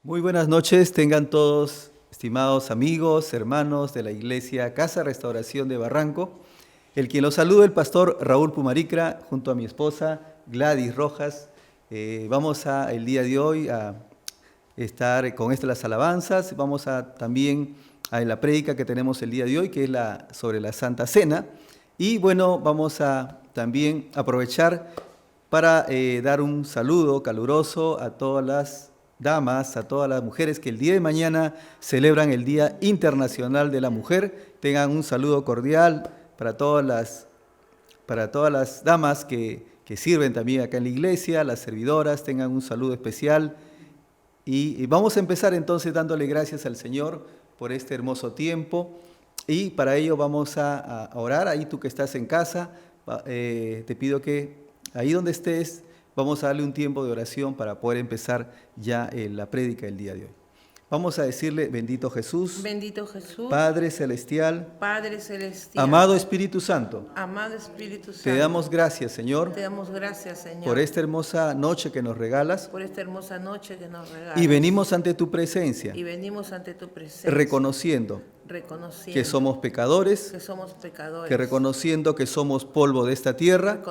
Muy buenas noches, tengan todos, estimados amigos, hermanos de la Iglesia Casa Restauración de Barranco. El quien los saluda, el pastor Raúl Pumaricra, junto a mi esposa Gladys Rojas. Vamos el día de hoy a estar con las alabanzas. Vamos también a la prédica que tenemos el día de hoy, que es sobre la Santa Cena. Y bueno, vamos a también aprovechar para dar un saludo caluroso a todas las damas, a todas las mujeres que el día de mañana celebran el Día Internacional de la Mujer. Tengan un saludo cordial para todas las damas que sirven también acá en la iglesia, las servidoras, tengan un saludo especial. Y vamos a empezar entonces dándole gracias al Señor por este hermoso tiempo. Y para ello vamos a orar. Ahí tú que estás en casa, te pido que ahí donde estés, vamos a darle un tiempo de oración para poder empezar ya la prédica del día de hoy. Vamos a decirle, bendito Jesús, Padre Celestial, amado Espíritu Santo, te damos gracias, Señor, por esta hermosa noche que nos regalas, y venimos ante tu presencia, reconociendo que somos pecadores, que reconociendo que somos polvo de esta tierra,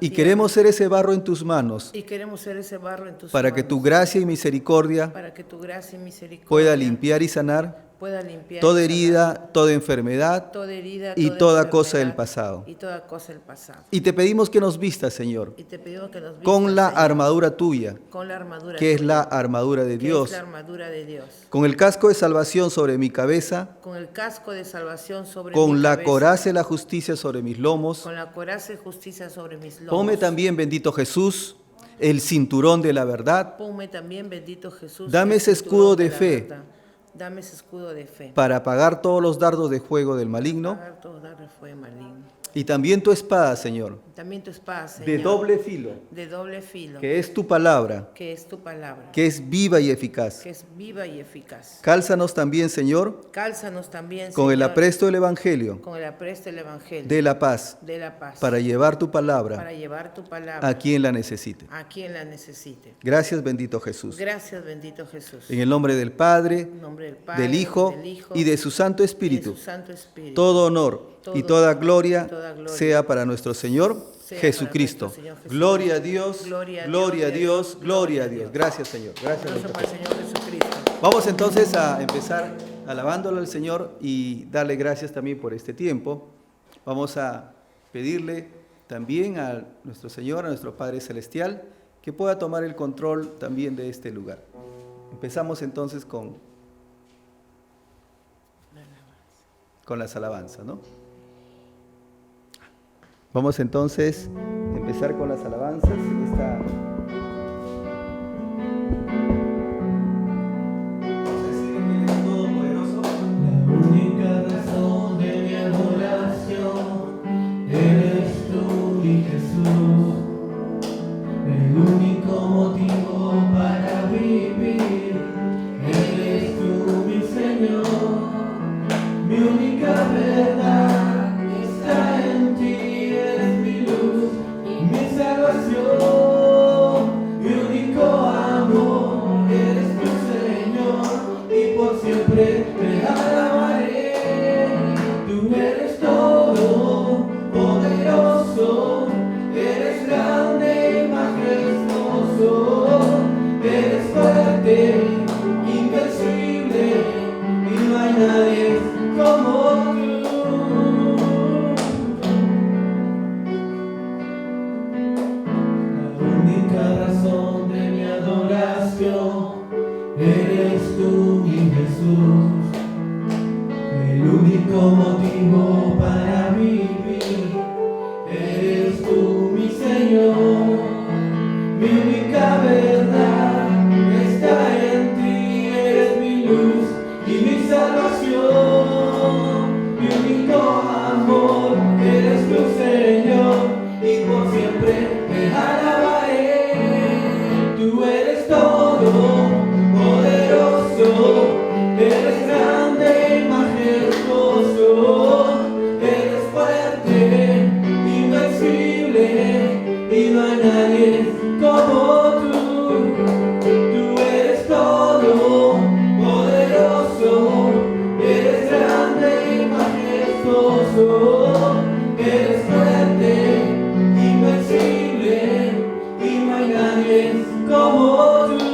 y queremos ser ese barro en tus manos, para que tu gracia y misericordia pueda limpiar y sanar toda herida, toda enfermedad y toda cosa del pasado. Y te pedimos que nos vistas, Señor, con la armadura tuya, que es la armadura de Dios, con el casco de salvación sobre mi cabeza, con la coraza de la justicia sobre mis lomos. Ponme también, bendito Jesús, el cinturón de la verdad. Dame ese escudo de fe para apagar todos los dardos de fuego del maligno. Y también tu espada, Señor, de doble filo, que es tu palabra, que es viva y eficaz. Cálzanos también, Señor, con el apresto del Evangelio, de la paz, para llevar tu palabra a quien la necesite. Gracias, bendito Jesús. En el nombre del Padre, del Hijo y de su Santo Espíritu, todo honor y toda gloria sea para nuestro Señor Jesucristo. Gloria a Dios, gloria a Dios, gloria a Dios. Gracias, Señor. Gracias, Señor. Vamos entonces a empezar alabándole al Señor y darle gracias también por este tiempo. Vamos a pedirle también a nuestro Señor, a nuestro Padre Celestial, que pueda tomar el control también de este lugar. Empezamos entonces con las alabanzas, ¿no? Vamos entonces a empezar con las alabanzas. Salvación. como tú.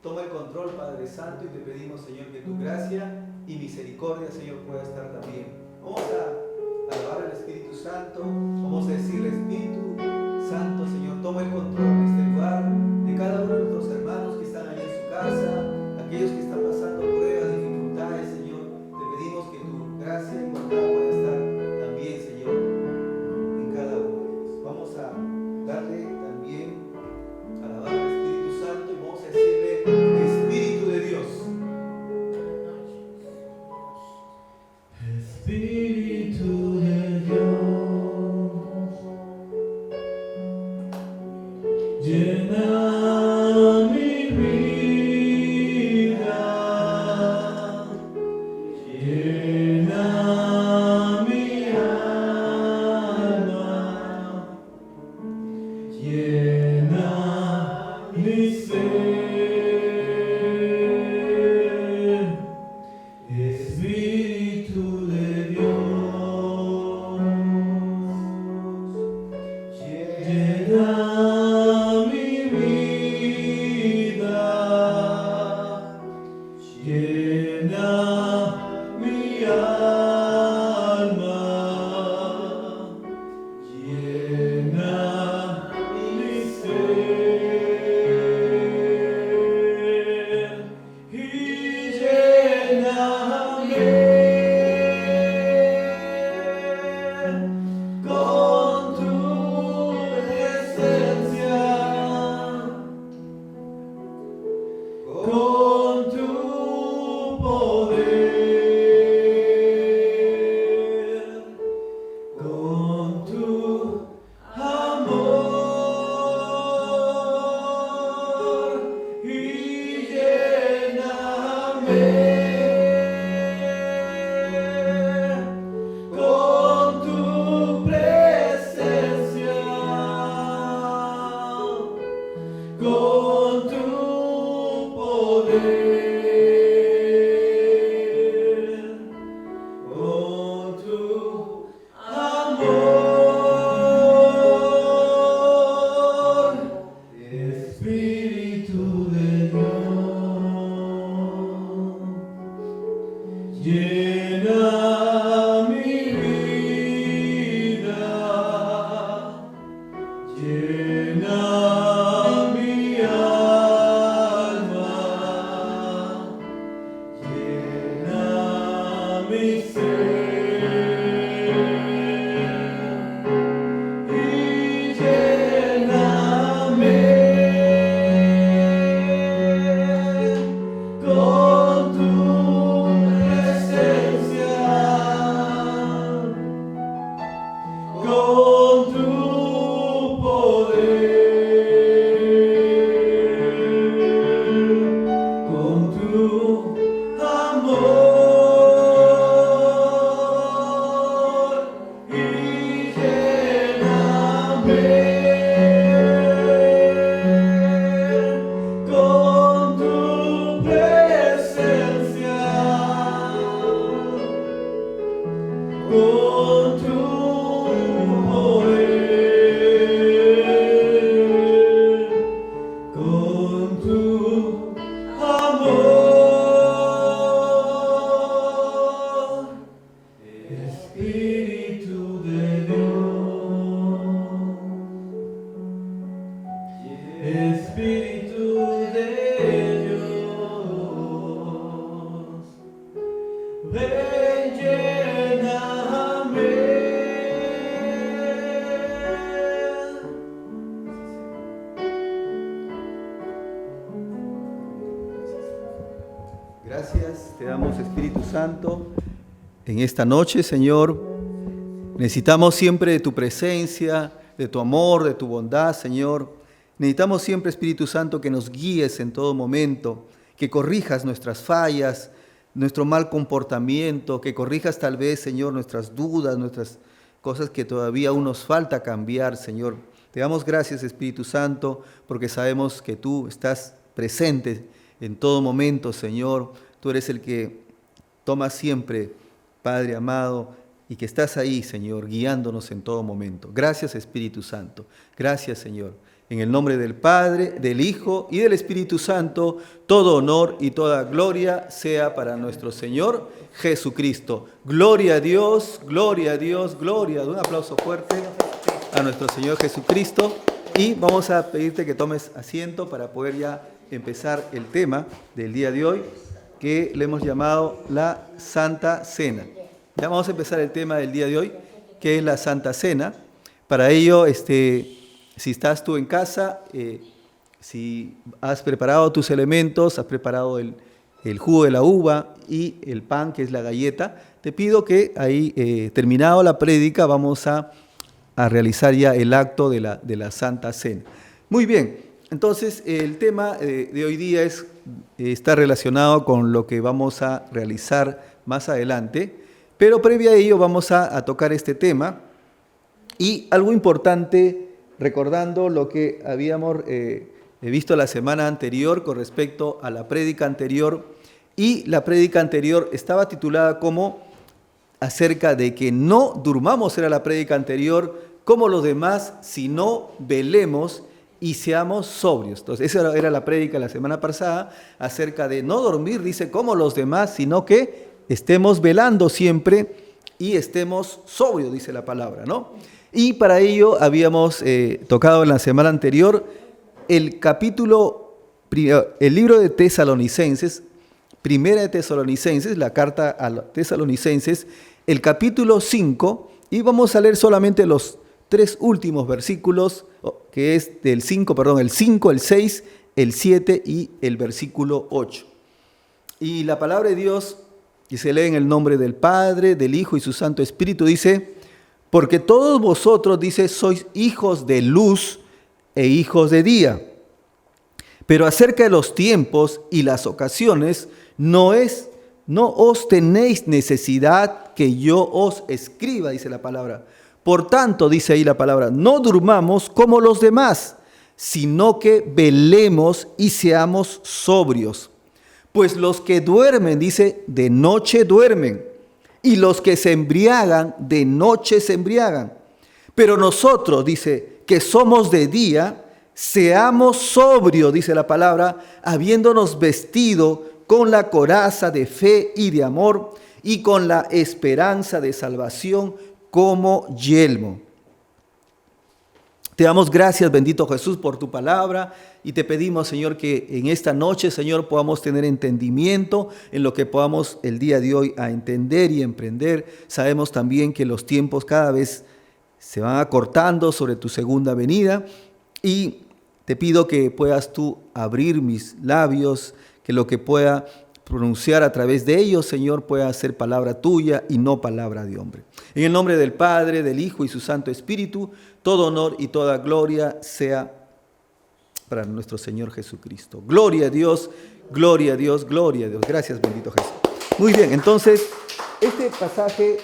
Toma el control, Padre Santo, y te pedimos, Señor, que tu gracia y misericordia, Señor, pueda estar también. Vamos a alabar al Espíritu Santo, vamos a decirle, Espíritu Santo, Señor, toma el control de este lugar, de cada uno de nuestros hermanos que están allí en su casa, aquellos que están pasando pruebas, dificultades, Señor, te pedimos que tu gracia y bondad pueda estar también, Señor, en cada uno de ellos. Vamos a darle también alabar al Espíritu Santo y vamos a decirle, Espíritu de Dios, Espíritu de Dios, llena mi vida, llena mi alma, llena mi ser. Espíritu de Dios, llena mi vida, llena mi alma, llena mi ser y lléname con tu presencia, con tu poder, con tu amor y lléname con tu presencia, con tu poder, con tu amor, Espíritu de Dios, llena mi vida, llena mi alma, llena mi ser y lléname con tu presencia, con tu poder, con tu amor y lléname con tu presencia, con tu poder, en esta noche, Señor. Necesitamos siempre de tu presencia, de tu amor, de tu bondad, Señor. Necesitamos siempre, Espíritu Santo, que nos guíes en todo momento, que corrijas nuestras fallas, nuestro mal comportamiento, que corrijas tal vez, Señor, nuestras dudas, nuestras cosas que todavía aún nos falta cambiar, Señor. Te damos gracias, Espíritu Santo, porque sabemos que tú estás presente en todo momento, Señor. Tú eres el que toma siempre, Padre amado, y que estás ahí, Señor, guiándonos en todo momento. Gracias, Espíritu Santo. Gracias, Señor. En el nombre del Padre, del Hijo y del Espíritu Santo, todo honor y toda gloria sea para nuestro Señor Jesucristo. Gloria a Dios, gloria a Dios, gloria. Un aplauso fuerte a nuestro Señor Jesucristo. Y vamos a pedirte que tomes asiento para poder ya empezar el tema del día de hoy, que le hemos llamado la Santa Cena. Ya vamos a empezar el tema del día de hoy, que es la Santa Cena. Para ello, si estás tú en casa, si has preparado tus elementos, has preparado el jugo de la uva y el pan, que es la galleta, te pido que ahí, terminado la prédica, vamos a realizar ya el acto de la Santa Cena. Muy bien, entonces el tema de hoy día está relacionado con lo que vamos a realizar más adelante, pero previo a ello vamos a tocar este tema y algo importante, recordando lo que habíamos visto la semana anterior con respecto a la prédica anterior, y la prédica anterior estaba titulada como acerca de que no durmamos, era la prédica anterior, como los demás, sino velemos y seamos sobrios. Entonces, esa era la prédica la semana pasada, acerca de no dormir, dice, como los demás, sino que estemos velando siempre y estemos sobrios, dice la palabra, ¿no? Y para ello habíamos tocado en la semana anterior el libro de Tesalonicenses, primera de Tesalonicenses, la carta a los Tesalonicenses, el capítulo 5, y vamos a leer solamente los 3 últimos versículos, que es el 5, el 6, el 7 y el versículo 8. Y la palabra de Dios, que se lee en el nombre del Padre, del Hijo y su Santo Espíritu, dice: porque todos vosotros, dice, sois hijos de luz e hijos de día. Pero acerca de los tiempos y las ocasiones, no os tenéis necesidad que yo os escriba, dice la palabra. Por tanto, dice ahí la palabra, no durmamos como los demás, sino que velemos y seamos sobrios. Pues los que duermen, dice, de noche duermen. Y los que se embriagan, de noche se embriagan. Pero nosotros, dice, que somos de día, seamos sobrios, dice la palabra, habiéndonos vestido con la coraza de fe y de amor y con la esperanza de salvación como yelmo. Te damos gracias, bendito Jesús, por tu palabra, y te pedimos, Señor, que en esta noche, Señor, podamos tener entendimiento en lo que podamos el día de hoy a entender y emprender. Sabemos también que los tiempos cada vez se van acortando sobre tu segunda venida, y te pido que puedas tú abrir mis labios, que lo que pueda pronunciar a través de ellos, Señor, pueda ser palabra tuya y no palabra de hombre. En el nombre del Padre, del Hijo y su Santo Espíritu, todo honor y toda gloria sea para nuestro Señor Jesucristo. Gloria a Dios, gloria a Dios, gloria a Dios. Gracias, bendito Jesús. Muy bien, entonces, este pasaje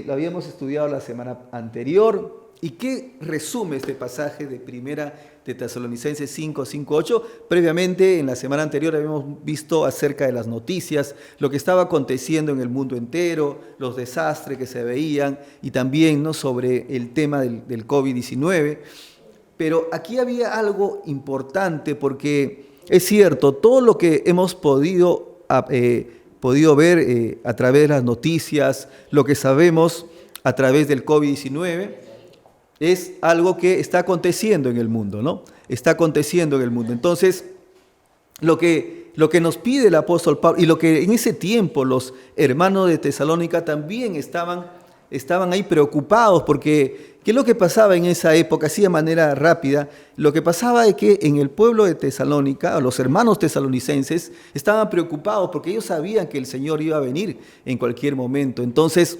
lo habíamos estudiado la semana anterior. ¿Y qué resume este pasaje de primera de Tesalonicenses 5, 5, 8? Previamente, en la semana anterior, habíamos visto acerca de las noticias, lo que estaba aconteciendo en el mundo entero, los desastres que se veían, y también, ¿no?, sobre el tema del COVID-19. Pero aquí había algo importante, porque es cierto, todo lo que hemos podido ver a través de las noticias, lo que sabemos a través del COVID-19, es algo que está aconteciendo en el mundo, ¿no? Está aconteciendo en el mundo. Entonces, lo que nos pide el apóstol Pablo, y lo que en ese tiempo los hermanos de Tesalónica también estaban estaban ahí preocupados porque, ¿qué es lo que pasaba en esa época? Así de manera rápida, lo que pasaba es que en el pueblo de Tesalónica, los hermanos tesalonicenses estaban preocupados porque ellos sabían que el Señor iba a venir en cualquier momento. Entonces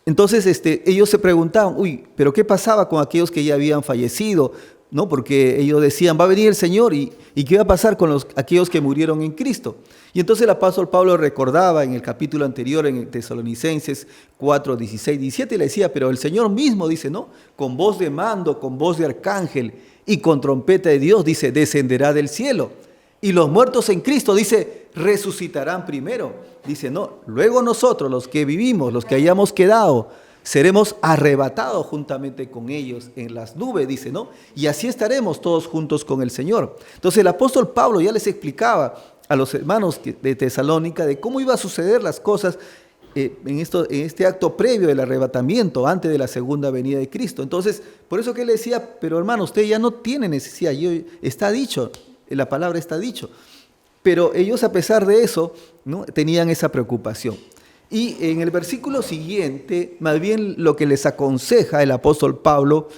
ellos se preguntaban, pero ¿qué pasaba con aquellos que ya habían fallecido? ¿No? Porque ellos decían, va a venir el Señor y ¿qué va a pasar con aquellos que murieron en Cristo? Y entonces el apóstol Pablo recordaba en el capítulo anterior, en Tesalonicenses 4, 16, 17, y le decía, pero el Señor mismo dice, ¿no? Con voz de mando, con voz de arcángel y con trompeta de Dios, dice, descenderá del cielo. Y los muertos en Cristo, dice, resucitarán primero. Dice, no, luego nosotros, los que vivimos, los que hayamos quedado, seremos arrebatados juntamente con ellos en las nubes, dice, ¿no? Y así estaremos todos juntos con el Señor. Entonces el apóstol Pablo ya les explicaba a los hermanos de Tesalónica de cómo iba a suceder las cosas en este acto previo del arrebatamiento, antes de la segunda venida de Cristo. Entonces, por eso que él decía, pero hermano, usted ya no tiene necesidad, está dicho, la palabra está dicho. Pero ellos, a pesar de eso, ¿no? Tenían esa preocupación. Y en el versículo siguiente, más bien lo que les aconseja el apóstol Pablo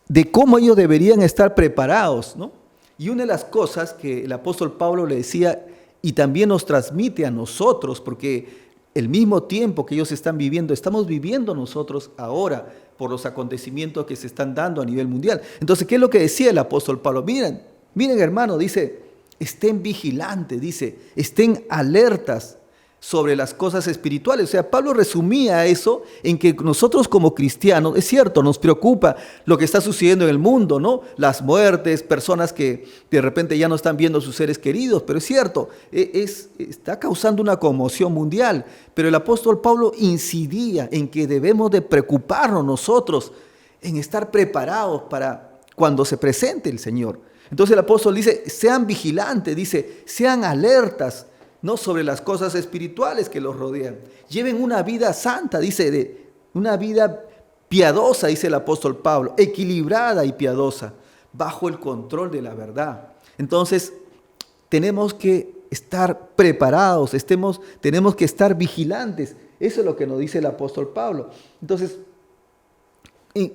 de cómo ellos deberían estar preparados, ¿no? Y una de las cosas que el apóstol Pablo le decía y también nos transmite a nosotros, porque el mismo tiempo que ellos están viviendo, estamos viviendo nosotros ahora por los acontecimientos que se están dando a nivel mundial. Entonces, ¿qué es lo que decía el apóstol Pablo? Miren hermano, dice, estén vigilantes, dice, estén alertas sobre las cosas espirituales. O sea, Pablo resumía eso en que nosotros como cristianos, es cierto, nos preocupa lo que está sucediendo en el mundo, ¿no? Las muertes, personas que de repente ya no están viendo a sus seres queridos, pero es cierto, está causando una conmoción mundial. Pero el apóstol Pablo incidía en que debemos de preocuparnos nosotros, en estar preparados para cuando se presente el Señor. Entonces el apóstol dice, sean vigilantes, dice, sean alertas, no sobre las cosas espirituales que los rodean. Lleven una vida santa, dice, una vida piadosa, dice el apóstol Pablo, equilibrada y piadosa, bajo el control de la verdad. Entonces, tenemos que estar preparados, tenemos que estar vigilantes. Eso es lo que nos dice el apóstol Pablo. Entonces,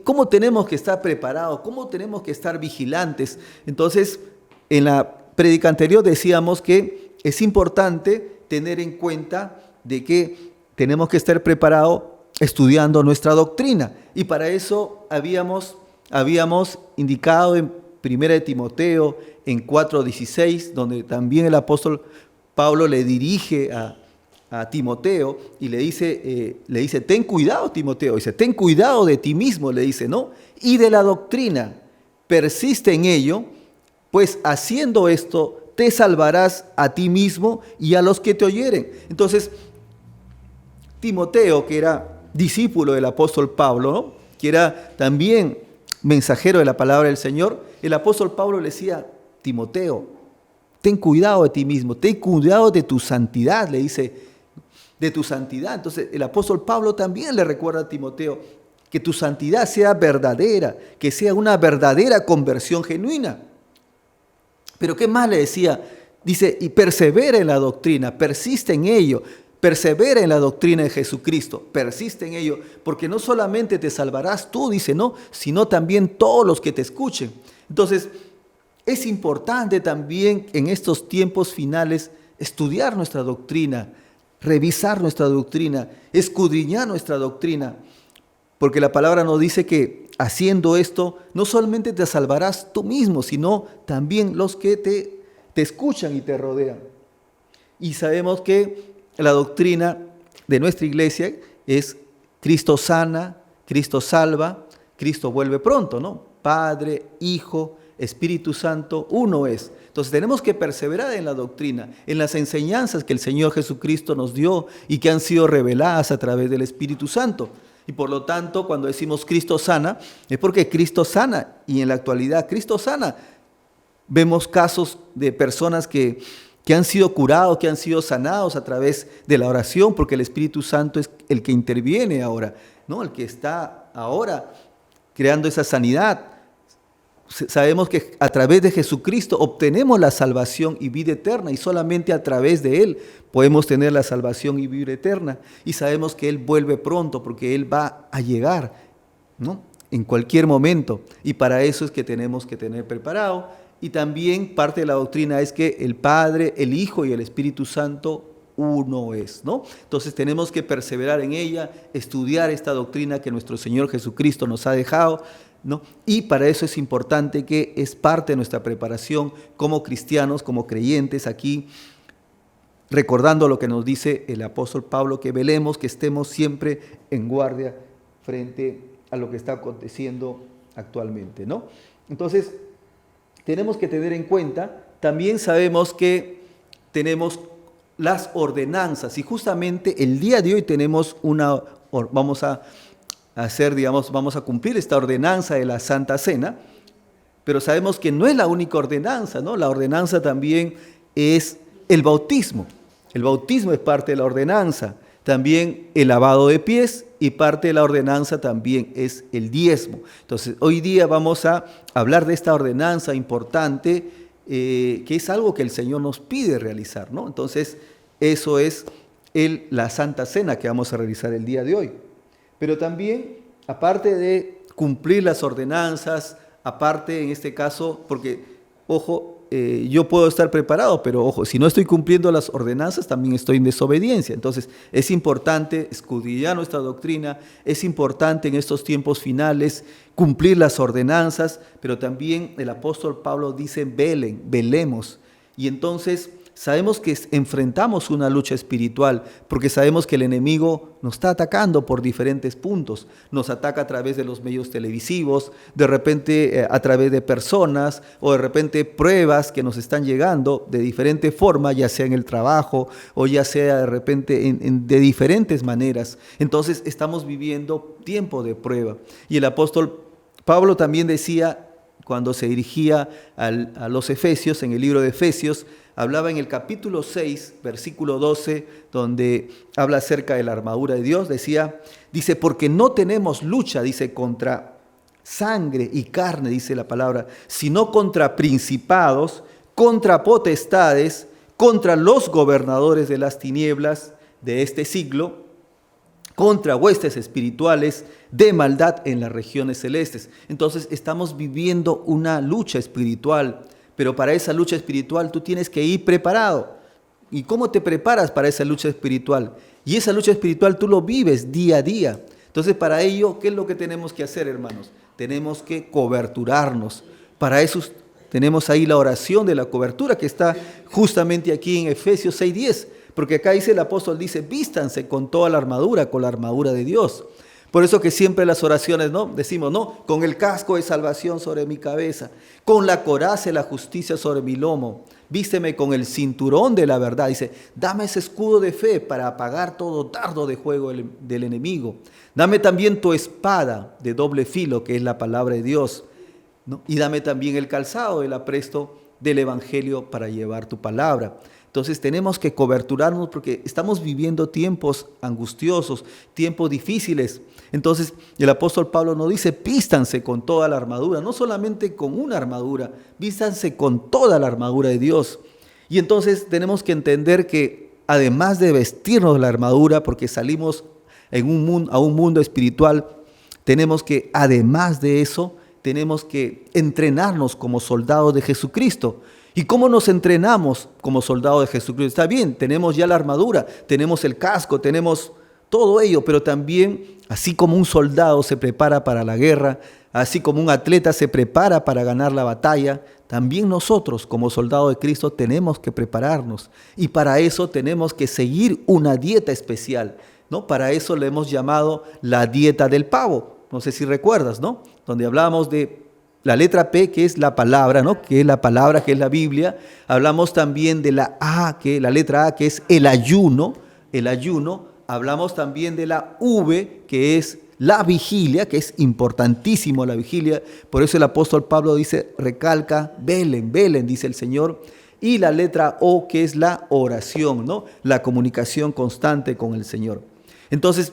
¿cómo tenemos que estar preparados? ¿Cómo tenemos que estar vigilantes? Entonces, en la prédica anterior decíamos que es importante tener en cuenta de que tenemos que estar preparados estudiando nuestra doctrina. Y para eso habíamos indicado en 1 Timoteo, en 4:16, donde también el apóstol Pablo le dirige a Timoteo y le dice, ten cuidado, Timoteo, dice, ten cuidado de ti mismo, le dice, ¿no? Y de la doctrina, persiste en ello, pues haciendo esto, te salvarás a ti mismo y a los que te oyeren. Entonces, Timoteo, que era discípulo del apóstol Pablo, ¿no? Que era también mensajero de la palabra del Señor, el apóstol Pablo le decía, Timoteo, ten cuidado de ti mismo, ten cuidado de tu santidad, le dice, de tu santidad. Entonces, el apóstol Pablo también le recuerda a Timoteo que tu santidad sea verdadera, que sea una verdadera conversión genuina. Pero ¿qué más le decía? Dice, y persevera en la doctrina, persiste en ello, persevera en la doctrina de Jesucristo, persiste en ello, porque no solamente te salvarás tú, dice, no, sino también todos los que te escuchen. Entonces, es importante también en estos tiempos finales estudiar nuestra doctrina, revisar nuestra doctrina, escudriñar nuestra doctrina, porque la palabra nos dice que haciendo esto, no solamente te salvarás tú mismo, sino también los que te escuchan y te rodean. Y sabemos que la doctrina de nuestra iglesia es Cristo sana, Cristo salva, Cristo vuelve pronto, ¿no? Padre, Hijo, Espíritu Santo, uno es. Entonces tenemos que perseverar en la doctrina, en las enseñanzas que el Señor Jesucristo nos dio y que han sido reveladas a través del Espíritu Santo. Y por lo tanto, cuando decimos Cristo sana, es porque Cristo sana. Y en la actualidad, Cristo sana. Vemos casos de personas que han sido curados, que han sido sanados a través de la oración, porque el Espíritu Santo es el que interviene ahora, ¿no? El que está ahora creando esa sanidad. sabemos que a través de Jesucristo obtenemos la salvación y vida eterna, y solamente a través de Él podemos tener la salvación y vida eterna. Y sabemos que Él vuelve pronto porque Él va a llegar, ¿no?, en cualquier momento, y para eso es que tenemos que tener preparado. Y también parte de la doctrina es que el Padre, el Hijo y el Espíritu Santo uno es, ¿no? Entonces tenemos que perseverar en ella, estudiar esta doctrina que nuestro Señor Jesucristo nos ha dejado, ¿no? Y para eso es importante, que es parte de nuestra preparación como cristianos, como creyentes aquí, recordando lo que nos dice el apóstol Pablo, que velemos, que estemos siempre en guardia frente a lo que está aconteciendo actualmente, ¿no? Entonces, tenemos que tener en cuenta, también sabemos que tenemos las ordenanzas, y justamente el día de hoy tenemos vamos a hacer, digamos, vamos a cumplir esta ordenanza de la Santa Cena, pero sabemos que no es la única ordenanza, ¿no? La ordenanza también es el bautismo. El bautismo es parte de la ordenanza. También el lavado de pies, y parte de la ordenanza también es el diezmo. Entonces, hoy día vamos a hablar de esta ordenanza importante, que es algo que el Señor nos pide realizar, ¿no? Entonces, eso es la Santa Cena que vamos a realizar el día de hoy. Pero también, aparte de cumplir las ordenanzas, aparte en este caso, porque, ojo, yo puedo estar preparado, pero ojo, si no estoy cumpliendo las ordenanzas, también estoy en desobediencia. Entonces, es importante escudriñar nuestra doctrina, es importante en estos tiempos finales cumplir las ordenanzas, pero también el apóstol Pablo dice, velemos. Y entonces sabemos que enfrentamos una lucha espiritual, porque sabemos que el enemigo nos está atacando por diferentes puntos. Nos ataca a través de los medios televisivos, de repente a través de personas, o de repente pruebas que nos están llegando de diferente forma, ya sea en el trabajo, o ya sea de repente de diferentes maneras. Entonces estamos viviendo tiempo de prueba. Y el apóstol Pablo también decía, cuando se dirigía a los Efesios, en el libro de Efesios, hablaba en el capítulo 6, versículo 12, donde habla acerca de la armadura de Dios, dice, porque no tenemos lucha, dice, contra sangre y carne, dice la palabra, sino contra principados, contra potestades, contra los gobernadores de las tinieblas de este siglo, contra huestes espirituales de maldad en las regiones celestes. Entonces estamos viviendo una lucha espiritual, pero para esa lucha espiritual tú tienes que ir preparado. ¿Y cómo te preparas para esa lucha espiritual? Y esa lucha espiritual tú lo vives día a día. Entonces, para ello, ¿qué es lo que tenemos que hacer, hermanos? Tenemos que coberturarnos. Para eso tenemos ahí la oración de la cobertura, que está justamente aquí en Efesios 6:10. Porque acá dice el apóstol, dice, vístanse con toda la armadura, con la armadura de Dios. Por eso que siempre las oraciones, ¿no?, decimos, ¿no?, con el casco de salvación sobre mi cabeza, con la coraza de la justicia sobre mi lomo, vísteme con el cinturón de la verdad. Dice, dame ese escudo de fe para apagar todo dardo de fuego del enemigo. Dame también tu espada de doble filo, que es la palabra de Dios, ¿no? Y dame también el calzado del apresto del evangelio para llevar tu palabra. Entonces tenemos que coberturarnos porque estamos viviendo tiempos angustiosos, tiempos difíciles. Entonces el apóstol Pablo nos dice, vístanse con toda la armadura, no solamente con una armadura, vístanse con toda la armadura de Dios. Y entonces tenemos que entender que además de vestirnos la armadura, porque salimos a un mundo espiritual, tenemos que, además de eso, tenemos que entrenarnos como soldados de Jesucristo. ¿Y cómo nos entrenamos como soldados de Jesucristo? Está bien, tenemos ya la armadura, tenemos el casco, tenemos todo ello, pero también, así como un soldado se prepara para la guerra, así como un atleta se prepara para ganar la batalla, también nosotros como soldados de Cristo tenemos que prepararnos. Y para eso tenemos que seguir una dieta especial, ¿no? Para eso le hemos llamado la dieta del pavo. No sé si recuerdas, ¿no? Donde hablábamos de la letra P, que es la palabra, ¿no?, que es la palabra, que es la Biblia. Hablamos también de la letra A, que es el ayuno. Hablamos también de la V, que es la vigilia, que es importantísimo la vigilia. Por eso el apóstol Pablo dice, recalca, velen, dice el Señor. Y la letra O, que es la oración, ¿no?, la comunicación constante con el Señor. Entonces,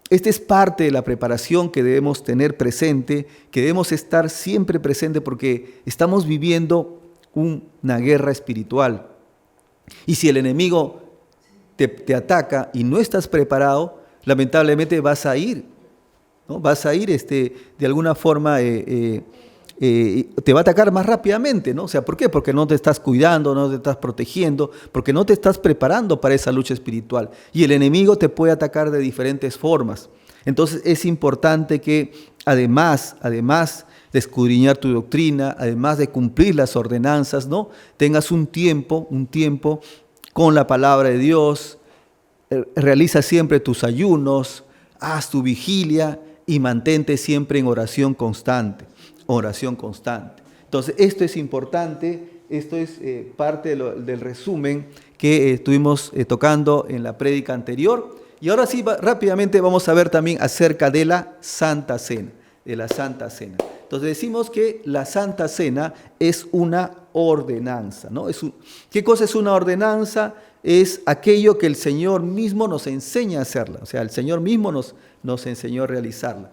Esta es parte de la preparación que debemos tener presente, que debemos estar siempre presente porque estamos viviendo una guerra espiritual. Y si el enemigo te ataca y no estás preparado, lamentablemente vas a ir, ¿no? Vas a ir de alguna forma, te va a atacar más rápidamente, ¿no? O sea, ¿por qué? Porque no te estás cuidando, no te estás protegiendo, porque no te estás preparando para esa lucha espiritual. Y el enemigo te puede atacar de diferentes formas. Entonces es importante que además de escudriñar tu doctrina, además de cumplir las ordenanzas, ¿no? Tengas un tiempo con la palabra de Dios, realiza siempre tus ayunos, haz tu vigilia y mantente siempre en oración constante. Entonces, esto es importante, esto es parte del resumen que estuvimos tocando en la prédica anterior. Y ahora sí, rápidamente vamos a ver también acerca de la Santa Cena, Entonces decimos que la Santa Cena es una ordenanza, ¿no? ¿Qué cosa es una ordenanza? Es aquello que el Señor mismo nos enseña a hacerla, o sea, el Señor mismo nos enseñó a realizarla.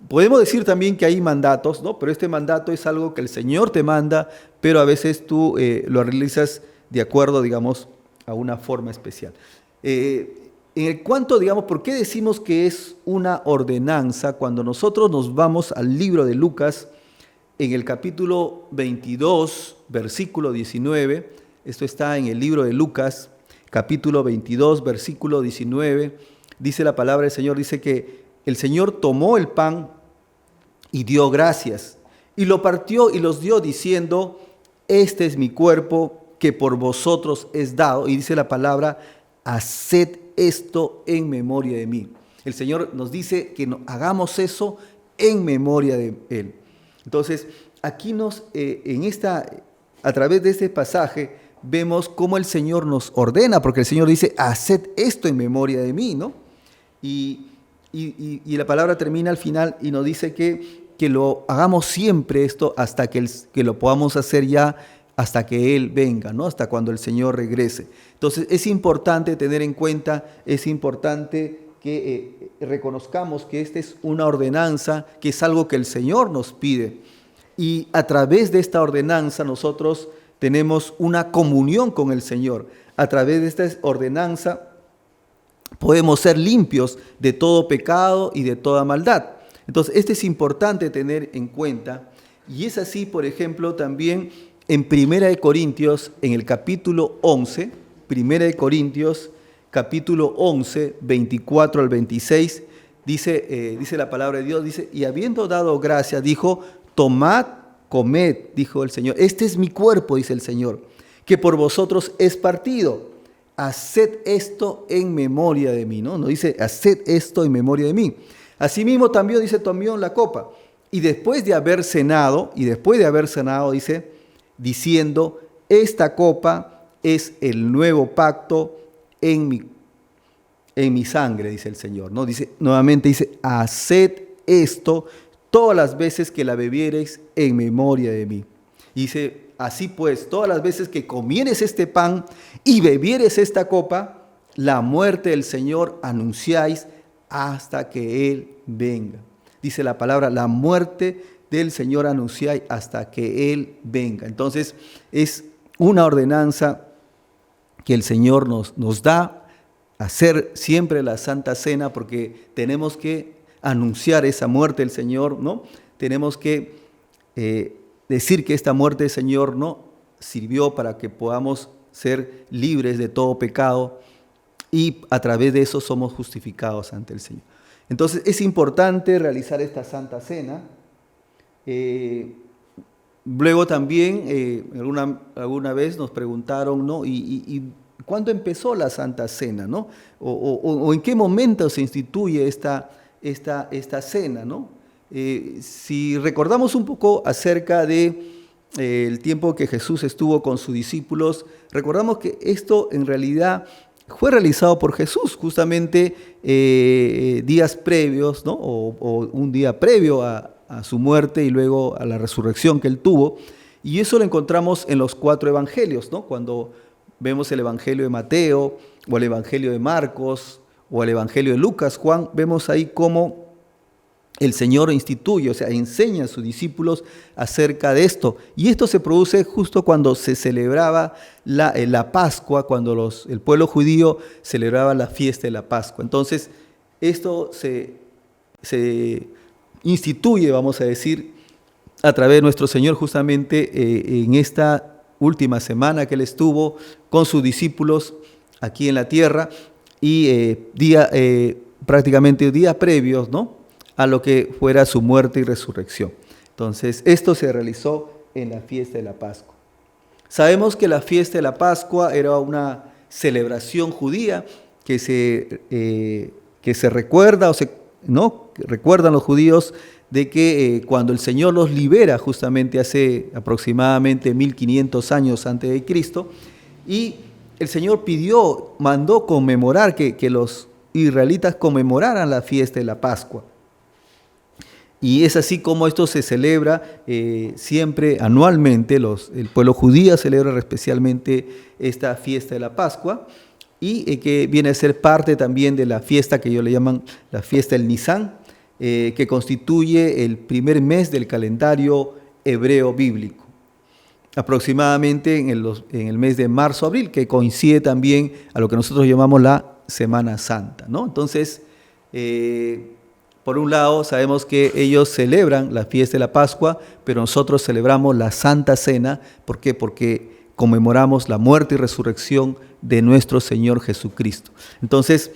Podemos decir también que hay mandatos, ¿no? Pero este mandato es algo que el Señor te manda, pero a veces tú lo realizas de acuerdo, digamos, a una forma especial. En cuanto, digamos, ¿por qué decimos que es una ordenanza? Cuando nosotros nos vamos al libro de Lucas, en el capítulo 22, versículo 19, esto está en el libro de Lucas, capítulo 22, versículo 19, dice la palabra del Señor, dice que el Señor tomó el pan y dio gracias, y lo partió y los dio diciendo, este es mi cuerpo que por vosotros es dado, y dice la palabra, haced esto en memoria de mí. El Señor nos dice que hagamos eso en memoria de Él. Entonces, aquí a través de este pasaje, vemos cómo el Señor nos ordena, porque el Señor dice, haced esto en memoria de mí, ¿no? Y la palabra termina al final y nos dice que lo hagamos siempre esto hasta que lo podamos hacer ya, hasta que Él venga, ¿no? Hasta cuando el Señor regrese. Entonces es importante tener en cuenta, es importante que reconozcamos que esta es una ordenanza, que es algo que el Señor nos pide. Y a través de esta ordenanza nosotros tenemos una comunión con el Señor. A través de esta ordenanza podemos ser limpios de todo pecado y de toda maldad. Entonces, esto es importante tener en cuenta. Y es así, por ejemplo, también en 1 Corintios, en el capítulo 11, 1 Corintios, capítulo 11, 24 al 26, dice la palabra de Dios, dice, y habiendo dado gracias, dijo, tomad, comed, dijo el Señor. Este es mi cuerpo, dice el Señor, que por vosotros es partido. Haced esto en memoria de mí, ¿no? No dice, haced esto en memoria de mí. Asimismo también dice, tomó la copa. Y después de haber cenado, dice, diciendo, esta copa es el nuevo pacto en mi sangre, dice el Señor, ¿no? Dice, nuevamente dice, haced esto todas las veces que la bebiereis en memoria de mí. Y dice, así pues, todas las veces que comieres este pan y bebieres esta copa, la muerte del Señor anunciáis hasta que Él venga. Dice la palabra, la muerte del Señor anunciáis hasta que Él venga. Entonces, es una ordenanza que el Señor nos da, hacer siempre la Santa Cena, porque tenemos que anunciar esa muerte del Señor, ¿no? Tenemos que decir que esta muerte del Señor no sirvió para que podamos ser libres de todo pecado y a través de eso somos justificados ante el Señor. Entonces es importante realizar esta Santa Cena. Luego también alguna vez nos preguntaron, ¿no? ¿Y cuándo empezó la Santa Cena, ¿no? O en qué momento se instituye esta cena, ¿no? Si recordamos un poco acerca de el tiempo que Jesús estuvo con sus discípulos, recordamos que esto en realidad fue realizado por Jesús justamente días previos, ¿no? o un día previo a su muerte y luego a la resurrección que él tuvo. Y eso lo encontramos en los 4 evangelios, ¿no? Cuando vemos el evangelio de Mateo o el evangelio de Marcos o el Evangelio de Lucas, Juan, vemos ahí cómo el Señor instituye, o sea, enseña a sus discípulos acerca de esto. Y esto se produce justo cuando se celebraba la Pascua, cuando el pueblo judío celebraba la fiesta de la Pascua. Entonces, esto se instituye, vamos a decir, a través de nuestro Señor justamente en esta última semana que Él estuvo con sus discípulos aquí en la tierra y prácticamente días previos, ¿no?, a lo que fuera su muerte y resurrección. Entonces, esto se realizó en la fiesta de la Pascua. Sabemos que la fiesta de la Pascua era una celebración judía que se recuerda, ¿no?, que recuerdan los judíos de que cuando el Señor los libera justamente hace aproximadamente 1500 años antes de Cristo, y el Señor mandó conmemorar que los israelitas conmemoraran la fiesta de la Pascua. Y es así como esto se celebra siempre anualmente. El pueblo judío celebra especialmente esta fiesta de la Pascua y que viene a ser parte también de la fiesta que ellos le llaman la fiesta del Nisan, que constituye el primer mes del calendario hebreo bíblico. Aproximadamente en el mes de marzo-abril, que coincide también a lo que nosotros llamamos la Semana Santa, ¿no? Entonces, por un lado, sabemos que ellos celebran la fiesta de la Pascua, pero nosotros celebramos la Santa Cena. ¿Por qué? Porque conmemoramos la muerte y resurrección de nuestro Señor Jesucristo. Entonces,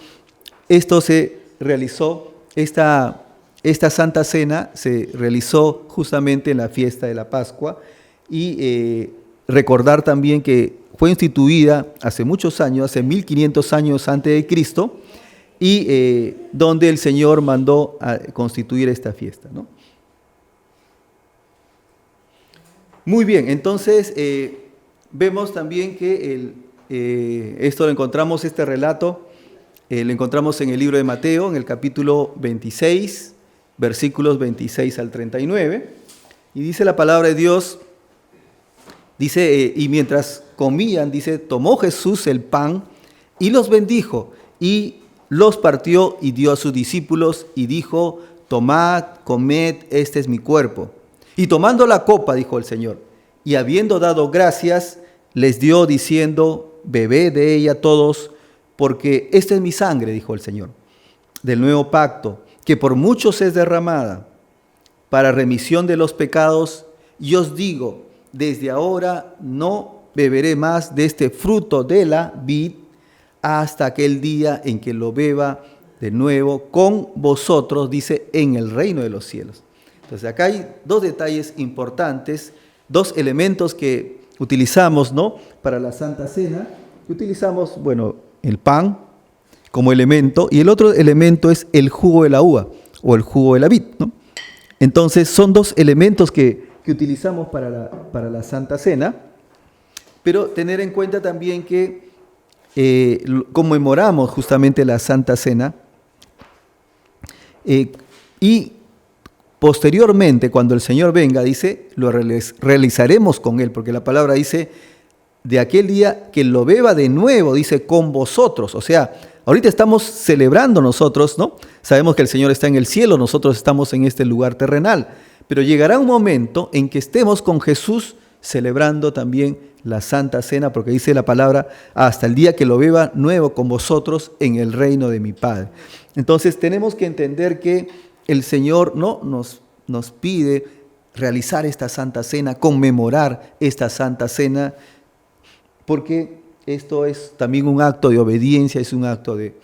esto se realizó, esta Santa Cena se realizó justamente en la fiesta de la Pascua y recordar también que fue instituida hace muchos años, hace 1500 años antes de Cristo, y donde el Señor mandó a constituir esta fiesta, ¿no? Muy bien, entonces vemos también que esto lo encontramos, este relato, lo encontramos en el libro de Mateo, en el capítulo 26, versículos 26 al 39, y dice la palabra de Dios, dice, y mientras comían, dice, tomó Jesús el pan y los bendijo, y los partió y dio a sus discípulos y dijo, tomad, comed, este es mi cuerpo. Y tomando la copa, dijo el Señor, y habiendo dado gracias, les dio diciendo, bebed de ella todos, porque esta es mi sangre, dijo el Señor, del nuevo pacto, que por muchos es derramada para remisión de los pecados. Y os digo, desde ahora no beberé más de este fruto de la vid, hasta aquel día en que lo beba de nuevo con vosotros, dice, en el reino de los cielos. Entonces acá hay dos detalles importantes, dos elementos que utilizamos, ¿no?, para la Santa Cena. Utilizamos, bueno, el pan como elemento, y el otro elemento es el jugo de la uva o el jugo de la vid, ¿no? Entonces son dos elementos que utilizamos para la Santa Cena, pero tener en cuenta también que conmemoramos justamente la Santa Cena y posteriormente, cuando el Señor venga, dice, lo realizaremos con Él, porque la palabra dice, de aquel día que lo beba de nuevo, dice, con vosotros. O sea, ahorita estamos celebrando nosotros, ¿no? Sabemos que el Señor está en el cielo, nosotros estamos en este lugar terrenal, pero llegará un momento en que estemos con Jesús celebrando también la Santa Cena, porque dice la palabra, hasta el día que lo beba nuevo con vosotros en el reino de mi Padre. Entonces tenemos que entender que el Señor no nos pide realizar esta Santa Cena, conmemorar esta Santa Cena, porque esto es también un acto de obediencia, es un acto de...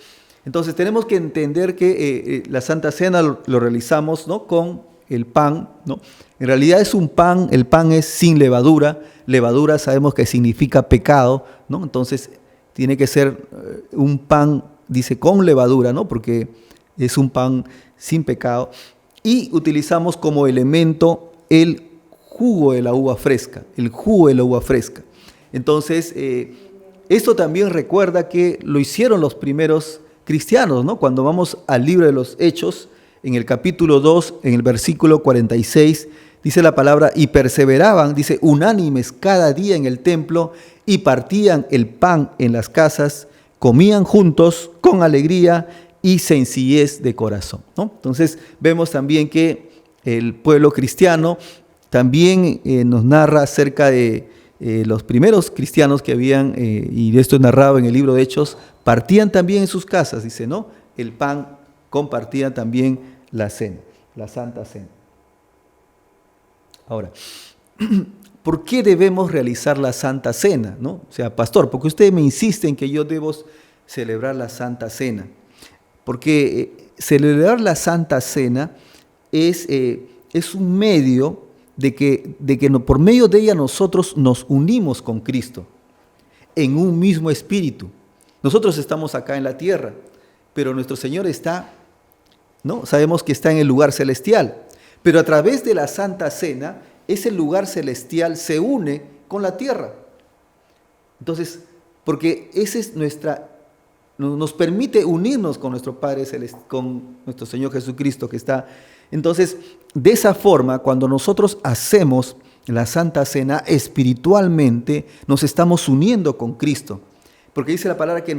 Entonces tenemos que entender que la Santa Cena lo realizamos, ¿no?, con el pan, ¿no? En realidad es un pan, el pan es sin levadura. Levadura sabemos que significa pecado, ¿no? Entonces tiene que ser un pan, dice, con levadura, ¿no?, porque es un pan sin pecado. Y utilizamos como elemento el jugo de la uva fresca, el jugo de la uva fresca. Entonces, esto también recuerda que lo hicieron los primeros cristianos, ¿no? Cuando vamos al libro de los Hechos, en el capítulo 2, en el versículo 46, dice la palabra, y perseveraban, dice, unánimes cada día en el templo, y partían el pan en las casas, comían juntos con alegría y sencillez de corazón, ¿no? Entonces vemos también que el pueblo cristiano también nos narra acerca de los primeros cristianos que habían, y esto es narrado en el libro de Hechos, partían también en sus casas, dice, ¿no? El pan, compartían también la cena, la Santa Cena. Ahora, ¿por qué debemos realizar la Santa Cena, ¿no? O sea, pastor, porque usted me insiste en que yo debo celebrar la Santa Cena. Porque celebrar la Santa Cena es un medio de que por medio de ella nosotros nos unimos con Cristo en un mismo espíritu. Nosotros estamos acá en la tierra, pero nuestro Señor está, ¿no? Sabemos que está en el lugar celestial, pero a través de la Santa Cena, ese lugar celestial se une con la tierra. Entonces, porque esa es nos permite unirnos con nuestro Padre Celestial, con nuestro Señor Jesucristo que está. Entonces, de esa forma, cuando nosotros hacemos la Santa Cena, espiritualmente nos estamos uniendo con Cristo. Porque dice la palabra que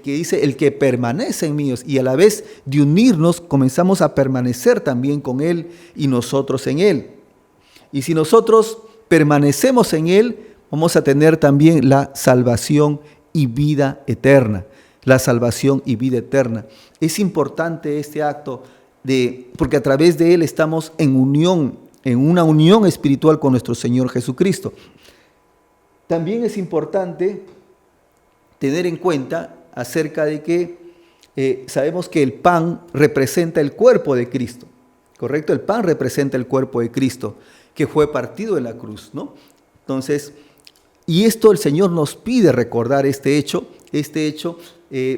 dice, el que permanece en mí, y a la vez de unirnos, comenzamos a permanecer también con Él y nosotros en Él. Y si nosotros permanecemos en Él, vamos a tener también la salvación y vida eterna. La salvación y vida eterna. Es importante este acto porque a través de Él estamos en unión, en una unión espiritual con nuestro Señor Jesucristo. También es importante tener en cuenta acerca de que sabemos que el pan representa el cuerpo de Cristo, ¿correcto? El pan representa el cuerpo de Cristo que fue partido en la cruz, ¿no? Entonces, y esto el Señor nos pide recordar este hecho,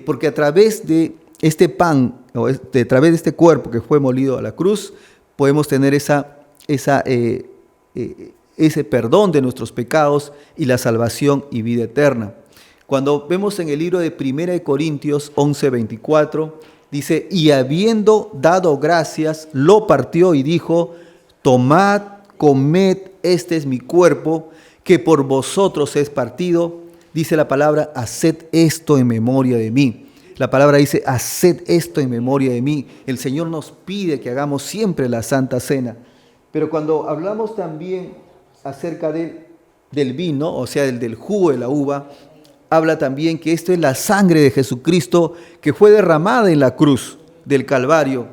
porque a través de este pan, o a través de este cuerpo que fue molido a la cruz, podemos tener ese perdón de nuestros pecados y la salvación y vida eterna. Cuando vemos en el libro de 1 Corintios 11:24, dice, y habiendo dado gracias, lo partió y dijo, tomad, comed, este es mi cuerpo, que por vosotros es partido. Dice la palabra, haced esto en memoria de mí. La palabra dice, haced esto en memoria de mí. El Señor nos pide que hagamos siempre la Santa Cena. Pero cuando hablamos también acerca del vino, o sea, del jugo de la uva, habla también que esto es la sangre de Jesucristo que fue derramada en la cruz del Calvario.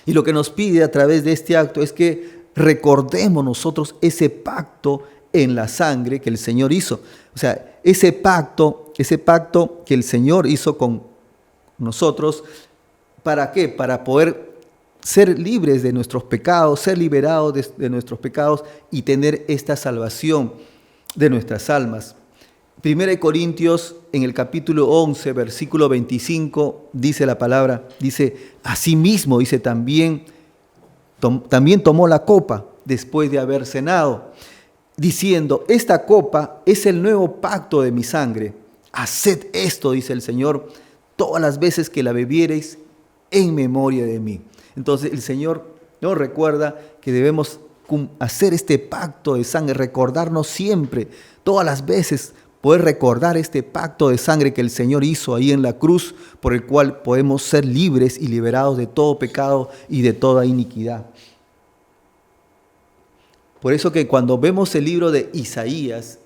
Y lo que nos pide a través de este acto es que recordemos nosotros ese pacto en la sangre que el Señor hizo. O sea, ese pacto que el Señor hizo con nosotros, ¿para qué? Para poder ser libres de nuestros pecados, ser liberados de nuestros pecados y tener esta salvación de nuestras almas. 1 Corintios, en el capítulo 11, versículo 25, dice la palabra, dice, asimismo, dice también tomó la copa después de haber cenado, diciendo, esta copa es el nuevo pacto de mi sangre. Haced esto, dice el Señor, todas las veces que la bebiereis en memoria de mí. Entonces el Señor nos recuerda que debemos hacer este pacto de sangre, recordarnos siempre, todas las veces, poder recordar este pacto de sangre que el Señor hizo ahí en la cruz, por el cual podemos ser libres y liberados de todo pecado y de toda iniquidad. Por eso que cuando vemos el libro de Isaías,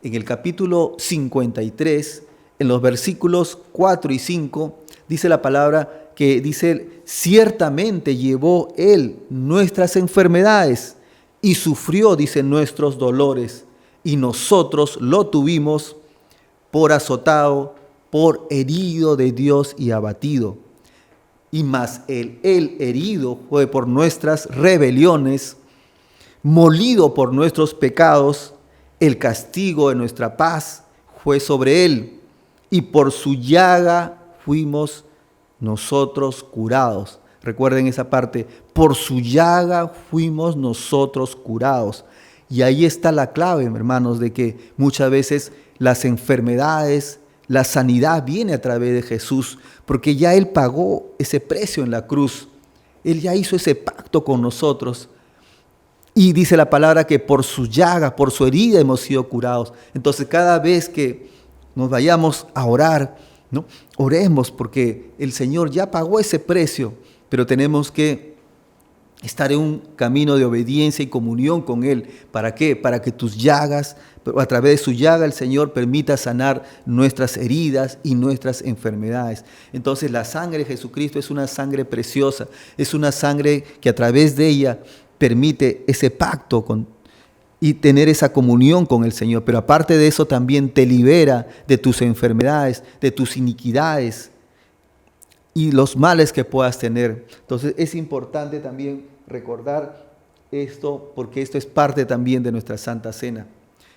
en el capítulo 53, en los versículos 4 y 5, dice la palabra que dice, ciertamente llevó Él nuestras enfermedades y sufrió, dice, nuestros dolores, y nosotros lo tuvimos por azotado, por herido de Dios y abatido. Y más él herido fue por nuestras rebeliones, molido por nuestros pecados, el castigo de nuestra paz fue sobre él, y por su llaga fuimos nosotros curados. Recuerden esa parte, por su llaga fuimos nosotros curados. Y ahí está la clave, hermanos, de que muchas veces las enfermedades, la sanidad viene a través de Jesús, porque ya Él pagó ese precio en la cruz. Él ya hizo ese pacto con nosotros. Y dice la palabra que por su llaga, por su herida hemos sido curados. Entonces cada vez que nos vayamos a orar, ¿no? Oremos porque el Señor ya pagó ese precio, pero tenemos que estar en un camino de obediencia y comunión con Él. ¿Para qué? Para que tus llagas, a través de su llaga el Señor permita sanar nuestras heridas y nuestras enfermedades. Entonces la sangre de Jesucristo es una sangre preciosa, es una sangre que a través de ella permite ese pacto y tener esa comunión con el Señor. Pero aparte de eso también te libera de tus enfermedades, de tus iniquidades y los males que puedas tener. Entonces es importante también recordar esto, porque esto es parte también de nuestra Santa Cena.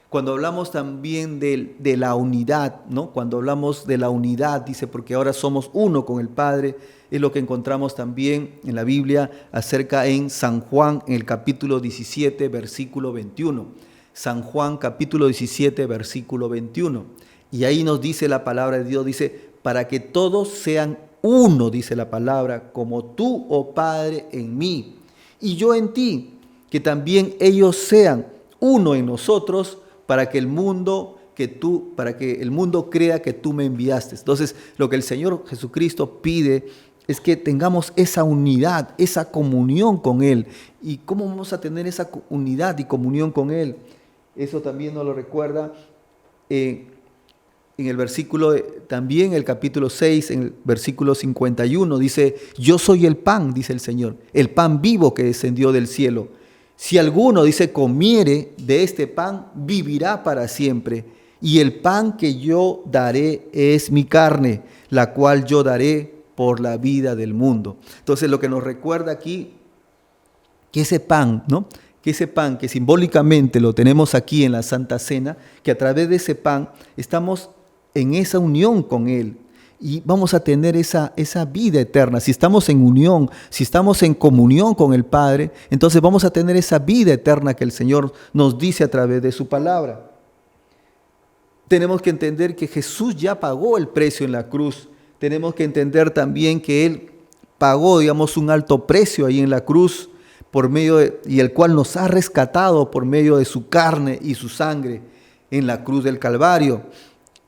Cuando hablamos también de la unidad, ¿no? Cuando hablamos de la unidad, dice, porque ahora somos uno con el Padre, es lo que encontramos también en la Biblia acerca en San Juan, en el capítulo 17, versículo 21. San Juan, capítulo 17, versículo 21. Y ahí nos dice la palabra de Dios, dice, para que todos sean uno, dice la palabra, como tú, oh Padre, en mí, y yo en ti, que también ellos sean uno en nosotros, para que el mundo crea que tú me enviaste. Entonces, lo que el Señor Jesucristo pide es que tengamos esa unidad, esa comunión con Él. ¿Y cómo vamos a tener esa unidad y comunión con Él? Eso también nos lo recuerda en el versículo, también el capítulo 6, en el versículo 51, dice, yo soy el pan, dice el Señor, el pan vivo que descendió del cielo. Si alguno, dice, comiere de este pan, vivirá para siempre. Y el pan que yo daré es mi carne, la cual yo daré por la vida del mundo. Entonces lo que nos recuerda aquí, que ese pan, ¿no? Que ese pan que simbólicamente lo tenemos aquí en la Santa Cena, que a través de ese pan estamos en esa unión con Él. Y vamos a tener esa vida eterna. Si estamos en unión, si estamos en comunión con el Padre, entonces vamos a tener esa vida eterna que el Señor nos dice a través de su palabra. Tenemos que entender que Jesús ya pagó el precio en la cruz. Tenemos que entender también que Él pagó, digamos, un alto precio ahí en la cruz, y el cual nos ha rescatado por medio de su carne y su sangre en la cruz del Calvario.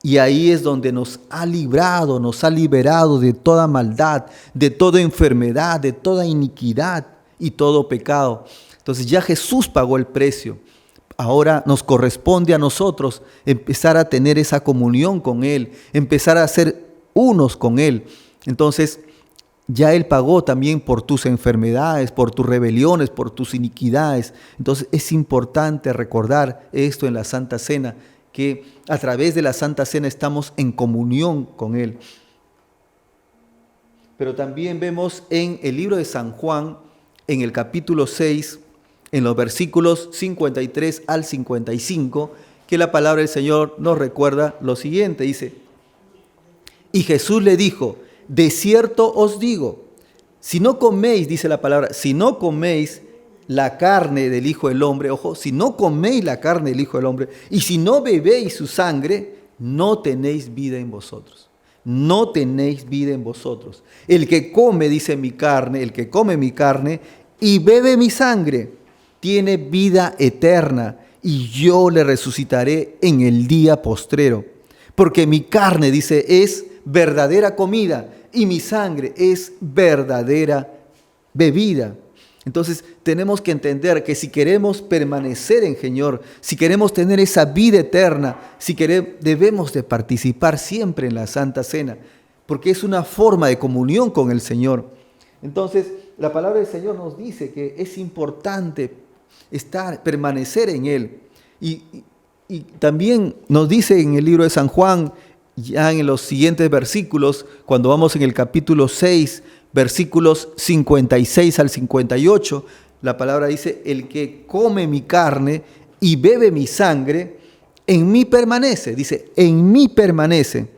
Y ahí es donde nos ha librado, nos ha liberado de toda maldad, de toda enfermedad, de toda iniquidad y todo pecado. Entonces ya Jesús pagó el precio. Ahora nos corresponde a nosotros empezar a tener esa comunión con Él, empezar a ser unos con Él. Entonces ya Él pagó también por tus enfermedades, por tus rebeliones, por tus iniquidades. Entonces es importante recordar esto en la Santa Cena, que a través de la Santa Cena estamos en comunión con Él. Pero también vemos en el libro de San Juan, en el capítulo 6, en los versículos 53 al 55, que la palabra del Señor nos recuerda lo siguiente, dice, y Jesús le dijo, de cierto os digo, si no coméis, dice la palabra, si no coméis la carne del Hijo del Hombre, ojo, si no coméis la carne del Hijo del Hombre y si no bebéis su sangre, no tenéis vida en vosotros. No tenéis vida en vosotros. El que come, dice mi carne, el que come mi carne y bebe mi sangre, tiene vida eterna y yo le resucitaré en el día postrero. Porque mi carne, dice, es verdadera comida y mi sangre es verdadera bebida. Entonces tenemos que entender que si queremos permanecer en Señor, si queremos tener esa vida eterna, debemos de participar siempre en la Santa Cena, porque es una forma de comunión con el Señor. Entonces la palabra del Señor nos dice que es importante permanecer en Él. Y también nos dice en el libro de San Juan, ya en los siguientes versículos, cuando vamos en el capítulo 6, versículos 56 al 58, la palabra dice, el que come mi carne y bebe mi sangre, en mí permanece, dice, en mí permanece,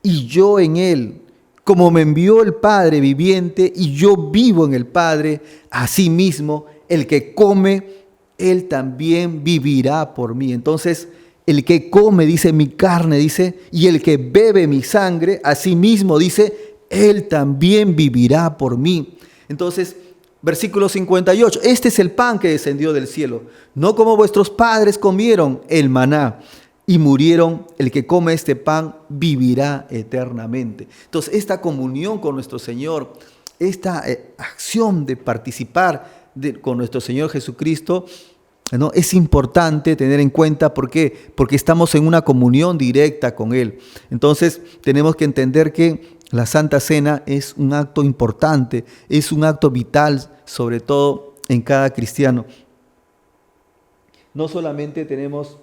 y yo en él, como me envió el Padre viviente, y yo vivo en el Padre, asimismo, el que come, él también vivirá por mí. Entonces, el que come, dice, mi carne, dice, y el que bebe mi sangre, asimismo, dice, Él también vivirá por mí. Entonces, versículo 58, este es el pan que descendió del cielo, no como vuestros padres comieron el maná, y murieron, el que come este pan vivirá eternamente. Entonces, esta comunión con nuestro Señor, esta acción de participar con nuestro Señor Jesucristo, ¿no? Es importante tener en cuenta. ¿Por qué? Porque estamos en una comunión directa con Él. Entonces, tenemos que entender que la Santa Cena es un acto importante, es un acto vital, sobre todo en cada cristiano. No solamente tenemos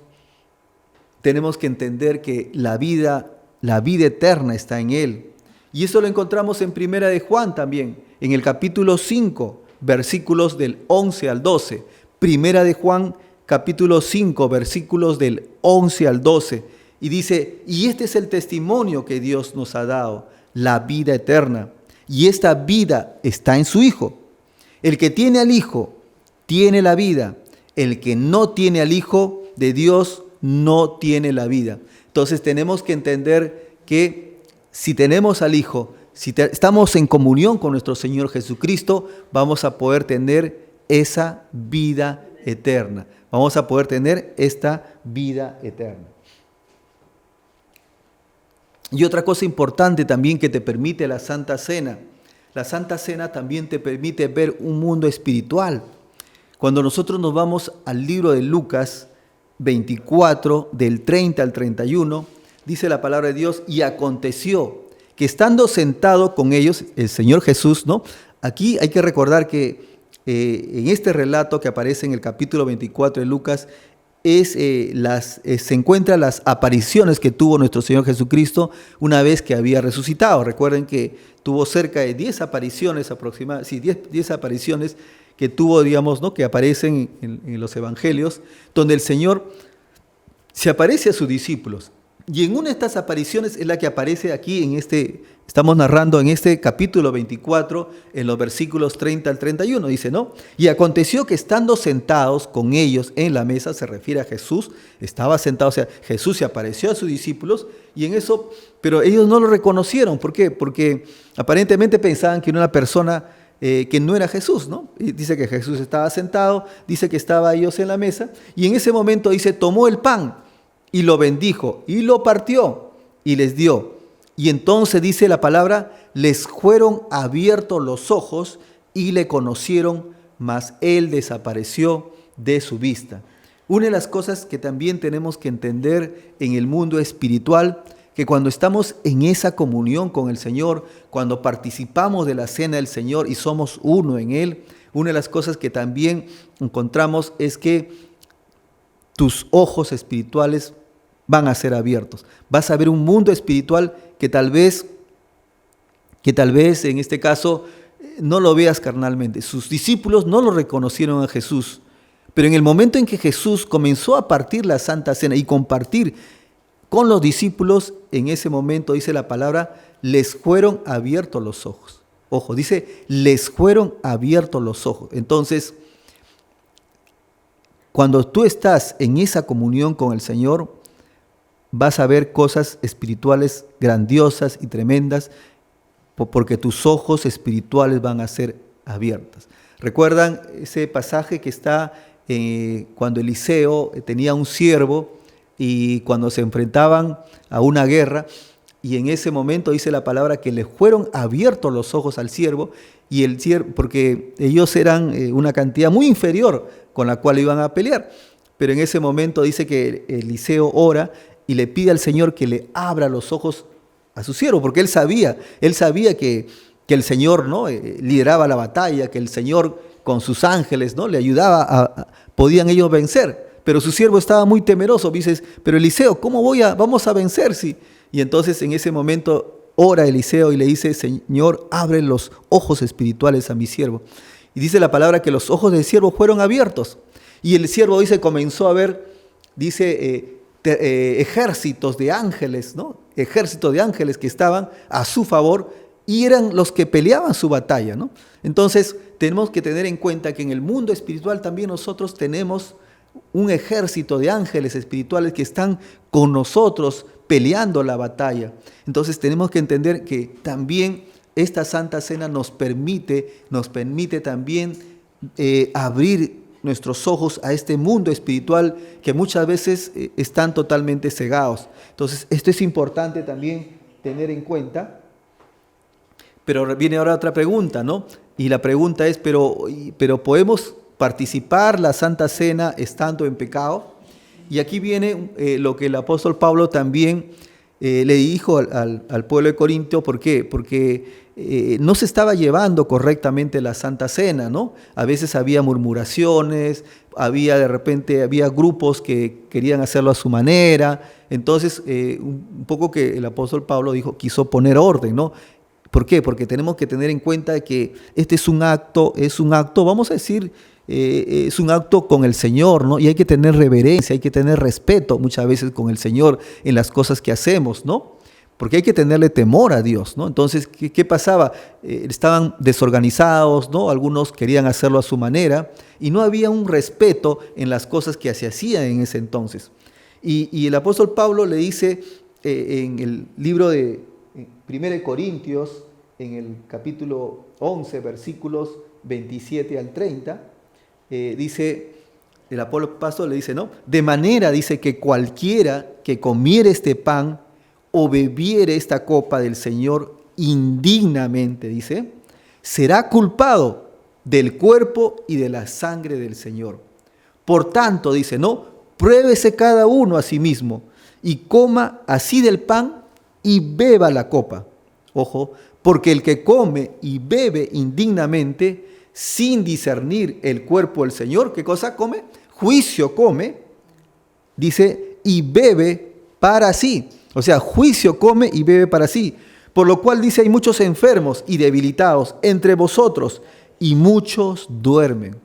que entender que la vida eterna está en Él. Y eso lo encontramos en Primera de Juan también, en el capítulo 5, versículos del 11 al 12. Primera de Juan, capítulo 5, versículos del 11 al 12. Y dice, y este es el testimonio que Dios nos ha dado, la vida eterna. Y esta vida está en su Hijo. El que tiene al Hijo, tiene la vida. El que no tiene al Hijo de Dios, no tiene la vida. Entonces tenemos que entender que si tenemos al Hijo, si estamos en comunión con nuestro Señor Jesucristo, vamos a poder tener esa vida eterna. Vamos a poder tener esta vida eterna. Y otra cosa importante también que te permite la Santa Cena. La Santa Cena también te permite ver un mundo espiritual. Cuando nosotros nos vamos al libro de Lucas 24, del 30 al 31, dice la palabra de Dios, y aconteció que estando sentado con ellos, el Señor Jesús, ¿no? Aquí hay que recordar que en este relato que aparece en el capítulo 24 de Lucas, se encuentran las apariciones que tuvo nuestro Señor Jesucristo una vez que había resucitado. Recuerden que tuvo cerca de 10 apariciones aproximadamente, 10 apariciones que tuvo, digamos, ¿no? Que aparecen en los evangelios, donde el Señor se aparece a sus discípulos. Y en una de estas apariciones es la que aparece aquí estamos narrando en este capítulo 24, en los versículos 30 al 31, dice, ¿no? Y aconteció que estando sentados con ellos en la mesa, se refiere a Jesús, estaba sentado, o sea, Jesús se apareció a sus discípulos, y en eso, pero ellos no lo reconocieron. ¿Por qué? Porque aparentemente pensaban que era una persona que no era Jesús, ¿no? Y dice que Jesús estaba sentado, dice que estaba ellos en la mesa, y en ese momento dice, tomó el pan, y lo bendijo, y lo partió, y les dio. Y entonces dice la palabra, les fueron abiertos los ojos, y le conocieron, mas él desapareció de su vista. Una de las cosas que también tenemos que entender en el mundo espiritual, que cuando estamos en esa comunión con el Señor, cuando participamos de la cena del Señor y somos uno en Él, una de las cosas que también encontramos es que tus ojos espirituales van a ser abiertos. Vas a ver un mundo espiritual que tal vez en este caso no lo veas carnalmente. Sus discípulos no lo reconocieron a Jesús, pero en el momento en que Jesús comenzó a partir la Santa Cena y compartir con los discípulos, en ese momento dice la palabra, les fueron abiertos los ojos. Ojo, dice, les fueron abiertos los ojos. Entonces, cuando tú estás en esa comunión con el Señor, vas a ver cosas espirituales grandiosas y tremendas, porque tus ojos espirituales van a ser abiertos. ¿Recuerdan ese pasaje que está cuando Eliseo tenía un siervo y cuando se enfrentaban a una guerra? Y en ese momento dice la palabra que le fueron abiertos los ojos al siervo, y el siervo, porque ellos eran una cantidad muy inferior con la cual iban a pelear. Pero en ese momento dice que Eliseo ora y le pide al Señor que le abra los ojos a su siervo, porque él sabía que el Señor, ¿no? Lideraba la batalla, que el Señor con sus ángeles, ¿no? Le ayudaba, podían ellos vencer. Pero su siervo estaba muy temeroso. Dices, pero Eliseo, ¿cómo vamos a vencer? Sí. Y entonces en ese momento ora Eliseo y le dice, Señor, abre los ojos espirituales a mi siervo. Y dice la palabra que los ojos del siervo fueron abiertos. Y el siervo, dice, comenzó a ver, dice, ejércitos de ángeles, ¿no? Ejércitos de ángeles que estaban a su favor y eran los que peleaban su batalla, ¿no? Entonces tenemos que tener en cuenta que en el mundo espiritual también nosotros tenemos un ejército de ángeles espirituales que están con nosotros peleando la batalla. Entonces tenemos que entender que también esta Santa Cena nos permite también abrir nuestros ojos a este mundo espiritual que muchas veces están totalmente cegados. Entonces, esto es importante también tener en cuenta. Pero viene ahora otra pregunta, ¿no? Y la pregunta es, ¿pero podemos participar la Santa Cena estando en pecado? Y aquí viene lo que el apóstol Pablo también le dijo al pueblo de Corintio. ¿Por qué? Porque no se estaba llevando correctamente la Santa Cena, ¿no? A veces había murmuraciones, de repente había grupos que querían hacerlo a su manera. Entonces, un poco que el apóstol Pablo quiso poner orden, ¿no? ¿Por qué? Porque tenemos que tener en cuenta que este es un acto, vamos a decir, es un acto con el Señor, ¿no? Y hay que tener reverencia, hay que tener respeto muchas veces con el Señor en las cosas que hacemos, ¿no? Porque hay que tenerle temor a Dios, ¿no? Entonces, ¿qué pasaba? Estaban desorganizados, ¿no? Algunos querían hacerlo a su manera y no había un respeto en las cosas que se hacían en ese entonces. Y el apóstol Pablo le dice en el libro de 1 Corintios, en el capítulo 11, versículos 27 al 30, dice, el apóstol Pablo le dice, ¿no? De manera, dice, que cualquiera que comiere este pan o bebiere esta copa del Señor indignamente, dice, será culpado del cuerpo y de la sangre del Señor. Por tanto, dice, ¿no? Pruébese cada uno a sí mismo y coma así del pan y beba la copa. Ojo, porque el que come y bebe indignamente, sin discernir el cuerpo del Señor, ¿qué cosa come? Juicio come, dice, y bebe para sí. O sea, juicio come y bebe para sí. Por lo cual dice, hay muchos enfermos y debilitados entre vosotros, y muchos duermen.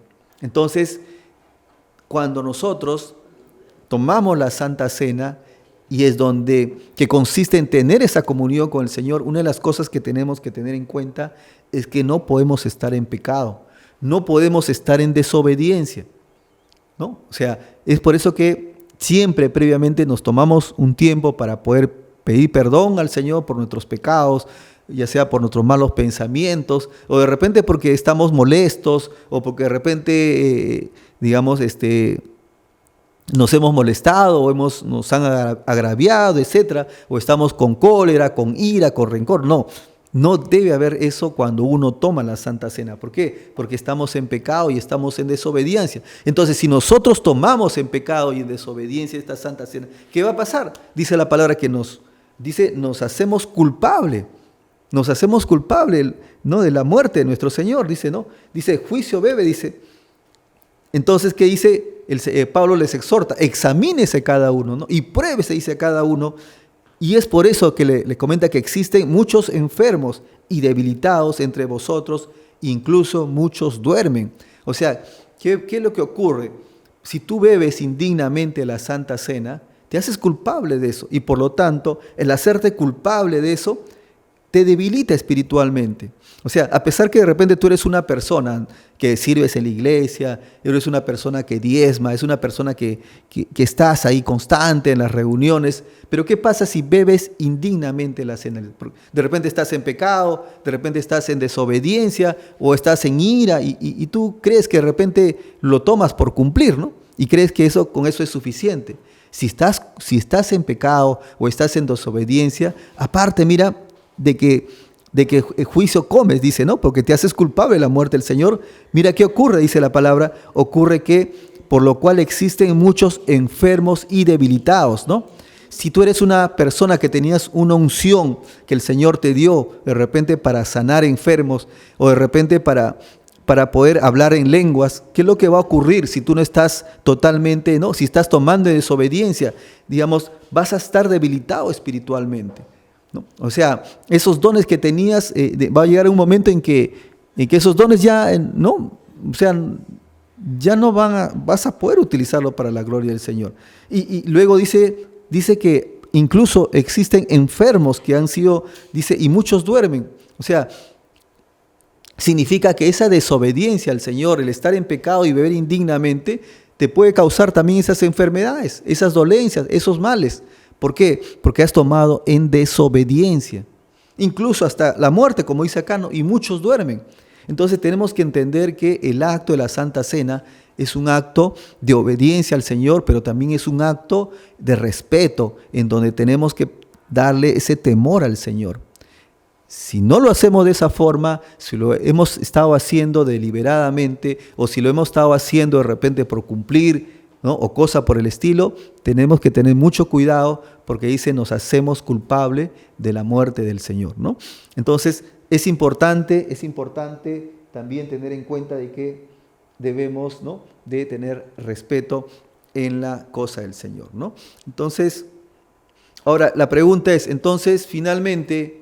Entonces, cuando nosotros tomamos la Santa Cena, y es que consiste en tener esa comunión con el Señor, una de las cosas que tenemos que tener en cuenta es que no podemos estar en pecado, no podemos estar en desobediencia, ¿no? O sea, es por eso que siempre previamente nos tomamos un tiempo para poder pedir perdón al Señor por nuestros pecados, ya sea por nuestros malos pensamientos, o de repente porque estamos molestos, o porque de repente, nos hemos molestado o nos han agraviado, etcétera, o estamos con cólera, con ira, con rencor. No debe haber eso cuando uno toma la Santa Cena. ¿Por qué? Porque estamos en pecado y estamos en desobediencia. Entonces, si nosotros tomamos en pecado y en desobediencia esta Santa Cena, ¿qué va a pasar? Dice la palabra que nos hacemos culpables. Nos hacemos culpables, ¿no?, de la muerte de nuestro Señor, dice, ¿no? Dice, juicio bebe, dice. Entonces, ¿qué dice? Pablo les exhorta, examínese cada uno, ¿no? Y pruébese, dice, cada uno. Y es por eso que le comenta que existen muchos enfermos y debilitados entre vosotros, incluso muchos duermen. O sea, ¿qué es lo que ocurre? Si tú bebes indignamente la Santa Cena, te haces culpable de eso. Y por lo tanto, el hacerte culpable de eso te debilita espiritualmente. O sea, a pesar que de repente tú eres una persona que sirves en la iglesia, eres una persona que diezma, es una persona que estás ahí constante en las reuniones, pero ¿qué pasa si bebes indignamente la cena? De repente estás en pecado, de repente estás en desobediencia o estás en ira y tú crees que de repente lo tomas por cumplir, ¿no? Y crees que con eso es suficiente. Si estás en pecado o estás en desobediencia, aparte, mira, de que el juicio comes, dice, ¿no? Porque te haces culpable de la muerte del Señor. Mira qué ocurre, dice la palabra, ocurre que por lo cual existen muchos enfermos y debilitados, ¿no? Si tú eres una persona que tenías una unción que el Señor te dio de repente para sanar enfermos o de repente para poder hablar en lenguas, ¿qué es lo que va a ocurrir si tú no estás totalmente, ¿no? Si estás tomando desobediencia, digamos, vas a estar debilitado espiritualmente, ¿no? O sea, esos dones que tenías, va a llegar un momento en que esos dones ya, ¿no? O sea, ya no vas a poder utilizarlo para la gloria del Señor. Y luego dice que incluso existen enfermos que han sido, dice, y muchos duermen. O sea, significa que esa desobediencia al Señor, el estar en pecado y beber indignamente, te puede causar también esas enfermedades, esas dolencias, esos males. ¿Por qué? Porque has tomado en desobediencia. Incluso hasta la muerte, como dice acá, ¿no? Y muchos duermen. Entonces tenemos que entender que el acto de la Santa Cena es un acto de obediencia al Señor, pero también es un acto de respeto, en donde tenemos que darle ese temor al Señor. Si no lo hacemos de esa forma, si lo hemos estado haciendo deliberadamente o si lo hemos estado haciendo de repente por cumplir, ¿no?, o cosa por el estilo, tenemos que tener mucho cuidado porque dice nos hacemos culpables de la muerte del Señor, ¿no? Entonces es importante también tener en cuenta de que debemos, ¿no?, de tener respeto en la cosa del Señor, ¿no? Entonces, ahora la pregunta es, entonces finalmente,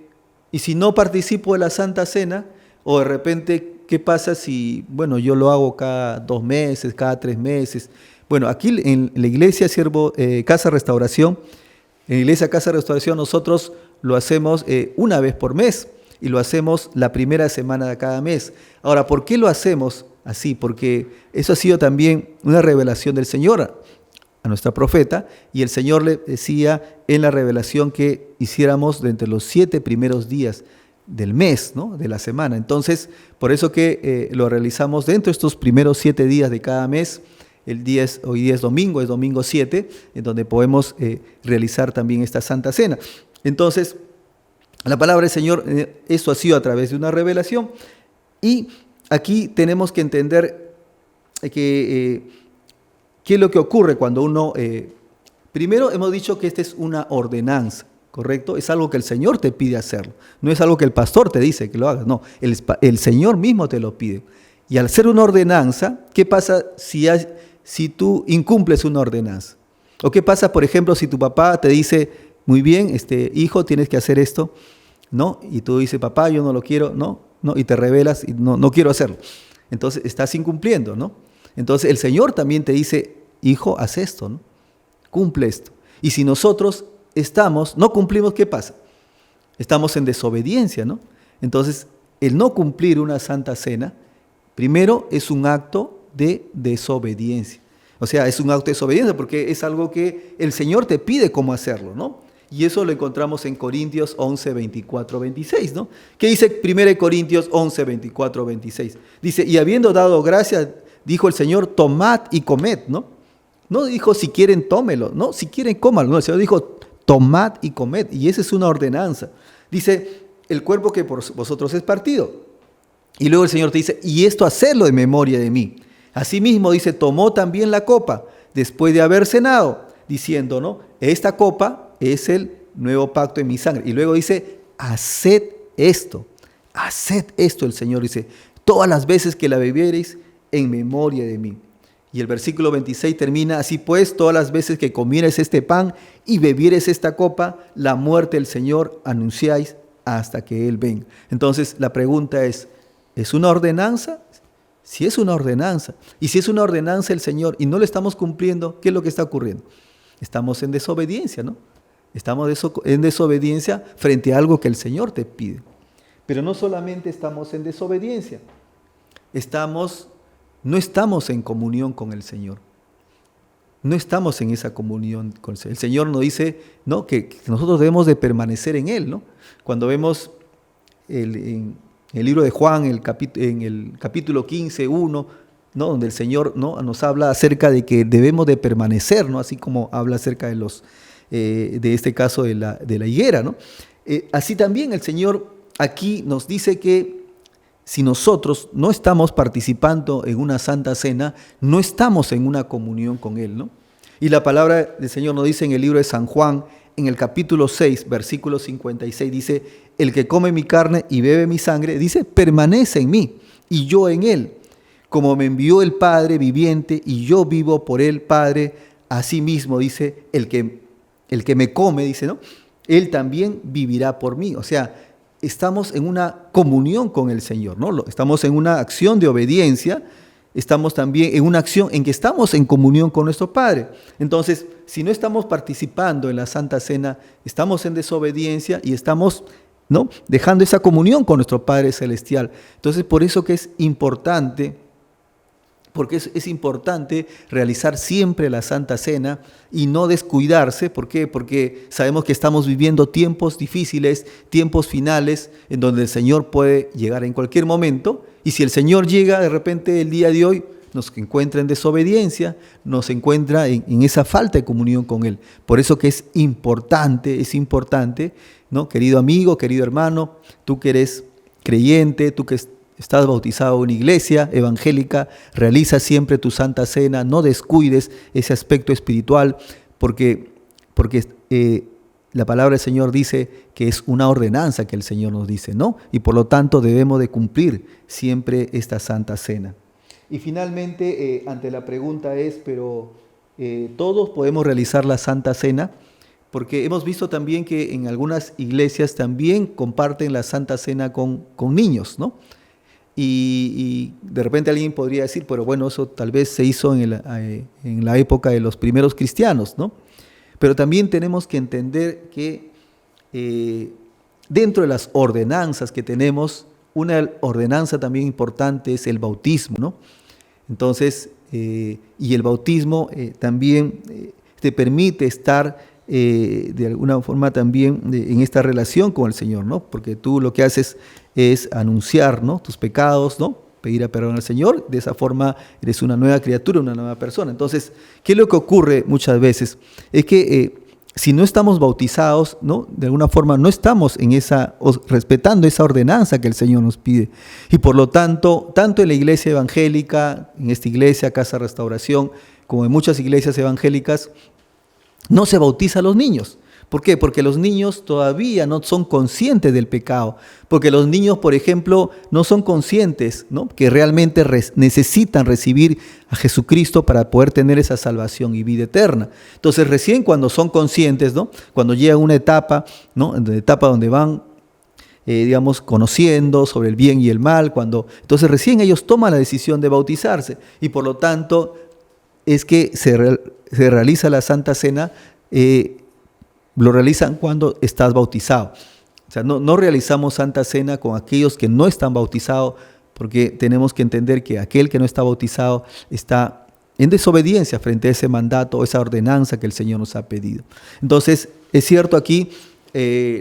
y si no participo de la Santa Cena, o de repente, ¿qué pasa si, bueno, yo lo hago cada 2 meses, cada 3 meses? Bueno, aquí en la iglesia Casa Restauración, en la iglesia Casa Restauración nosotros lo hacemos una vez por mes y lo hacemos la primera semana de cada mes. Ahora, ¿por qué lo hacemos así? Porque eso ha sido también una revelación del Señor a nuestra profeta, y el Señor le decía en la revelación que hiciéramos de entre los 7 primeros días del mes, ¿no?, de la semana. Entonces, por eso que lo realizamos dentro de estos primeros 7 días de cada mes. Hoy día es domingo 7, en donde podemos realizar también esta Santa Cena. Entonces, la palabra del Señor, esto ha sido a través de una revelación, y aquí tenemos que entender que ¿qué es lo que ocurre cuando uno... primero hemos dicho que esta es una ordenanza, ¿correcto? Es algo que el Señor te pide hacerlo. No es algo que el pastor te dice que lo hagas, no. El Señor mismo te lo pide. Y al ser una ordenanza, ¿qué pasa si tú incumples una ordenanza? ¿O qué pasa, por ejemplo, si tu papá te dice, muy bien, hijo, tienes que hacer esto, ¿no? Y tú dices, papá, yo no lo quiero, no, y te rebelas y no quiero hacerlo. Entonces estás incumpliendo, ¿no? Entonces el Señor también te dice, hijo, haz esto, ¿no? Cumple esto. Y si nosotros no cumplimos, ¿qué pasa? Estamos en desobediencia, ¿no? Entonces, el no cumplir una Santa Cena, primero es un acto de desobediencia. O sea, es un acto de desobediencia porque es algo que el Señor te pide cómo hacerlo, ¿no? Y eso lo encontramos en Corintios 11, 24, 26, ¿no? ¿Qué dice 1 Corintios 11, 24, 26? Dice, y habiendo dado gracias, dijo el Señor, tomad y comed, ¿no? No dijo si quieren tómelo, no, si quieren cómalo, no, el Señor dijo tomad y comed, y esa es una ordenanza. Dice, el cuerpo que por vosotros es partido. Y luego el Señor te dice, y esto hacedlo en memoria de mí. Asimismo dice, tomó también la copa después de haber cenado, diciendo, ¿no? Esta copa es el nuevo pacto en mi sangre. Y luego dice, haced esto, el Señor dice, todas las veces que la bebiereis en memoria de mí. Y el versículo 26 termina, así pues, todas las veces que comieres este pan y bebieres esta copa, la muerte del Señor anunciáis hasta que Él venga. Entonces la pregunta ¿es una ordenanza? Si es una ordenanza, y si es una ordenanza el Señor y no le estamos cumpliendo, ¿qué es lo que está ocurriendo? Estamos en desobediencia, ¿no? Estamos en desobediencia frente a algo que el Señor te pide. Pero no solamente estamos en desobediencia, no estamos en comunión con el Señor. No estamos en esa comunión con el Señor. El Señor nos dice, ¿no?, que nosotros debemos de permanecer en Él, ¿no? Cuando vemos en el libro de Juan, en el capítulo 15, 1, ¿no?, donde el Señor, ¿no?, nos habla acerca de que debemos de permanecer, ¿no?, así como habla acerca de este caso de la higuera, ¿no? Así también el Señor aquí nos dice que si nosotros no estamos participando en una Santa Cena, no estamos en una comunión con Él, ¿no? Y la palabra del Señor nos dice en el libro de San Juan, en el capítulo 6, versículo 56, dice, el que come mi carne y bebe mi sangre, dice, permanece en mí y yo en él. Como me envió el Padre viviente y yo vivo por el Padre, así mismo, dice, el que me come, dice, ¿no?, Él también vivirá por mí. O sea, estamos en una comunión con el Señor, ¿no? Estamos en una acción de obediencia, estamos también en una acción en que estamos en comunión con nuestro Padre. Entonces, si no estamos participando en la Santa Cena, estamos en desobediencia y estamos, ¿no?, dejando esa comunión con nuestro Padre Celestial. Entonces, por eso que es importante, porque es importante realizar siempre la Santa Cena y no descuidarse. ¿Por qué? Porque sabemos que estamos viviendo tiempos difíciles, tiempos finales, en donde el Señor puede llegar en cualquier momento. Y si el Señor llega de repente el día de hoy, nos encuentra en desobediencia, nos encuentra en esa falta de comunión con Él. Por eso que es importante, ¿no? Querido amigo, querido hermano, tú que eres creyente, tú que estás bautizado en una iglesia evangélica, realiza siempre tu Santa Cena, no descuides ese aspecto espiritual, porque la palabra del Señor dice que es una ordenanza que el Señor nos dice, ¿no? Y por lo tanto debemos de cumplir siempre esta Santa Cena. Y finalmente, ante la pregunta es, pero ¿todos podemos realizar la Santa Cena? Porque hemos visto también que en algunas iglesias también comparten la Santa Cena con niños, ¿no? Y de repente alguien podría decir, pero bueno, eso tal vez se hizo en la época de los primeros cristianos, ¿no? Pero también tenemos que entender que dentro de las ordenanzas que tenemos, una ordenanza también importante es el bautismo, ¿no? Entonces, y el bautismo también te permite estar de alguna forma también en esta relación con el Señor, ¿no? Porque tú lo que haces es anunciar, ¿no?, tus pecados, ¿no?, pedir perdón al Señor. De esa forma eres una nueva criatura, una nueva persona. Entonces, ¿qué es lo que ocurre muchas veces? Es que si no estamos bautizados, ¿no?, de alguna forma no estamos respetando esa ordenanza que el Señor nos pide. Y por lo tanto, tanto en la iglesia evangélica, en esta iglesia, Casa Restauración, como en muchas iglesias evangélicas, no se bautiza a los niños. ¿Por qué? Porque los niños todavía no son conscientes del pecado. Porque los niños, por ejemplo, no son conscientes, ¿no?, que realmente necesitan recibir a Jesucristo para poder tener esa salvación y vida eterna. Entonces, recién cuando son conscientes, ¿no?, cuando llegan a una etapa, ¿no?, una etapa donde van, digamos, conociendo sobre el bien y el mal, entonces recién ellos toman la decisión de bautizarse. Y por lo tanto, es que se realiza la Santa Cena, lo realizan cuando estás bautizado. O sea, no realizamos Santa Cena con aquellos que no están bautizados, porque tenemos que entender que aquel que no está bautizado está en desobediencia frente a ese mandato, esa ordenanza que el Señor nos ha pedido. Entonces, es cierto aquí,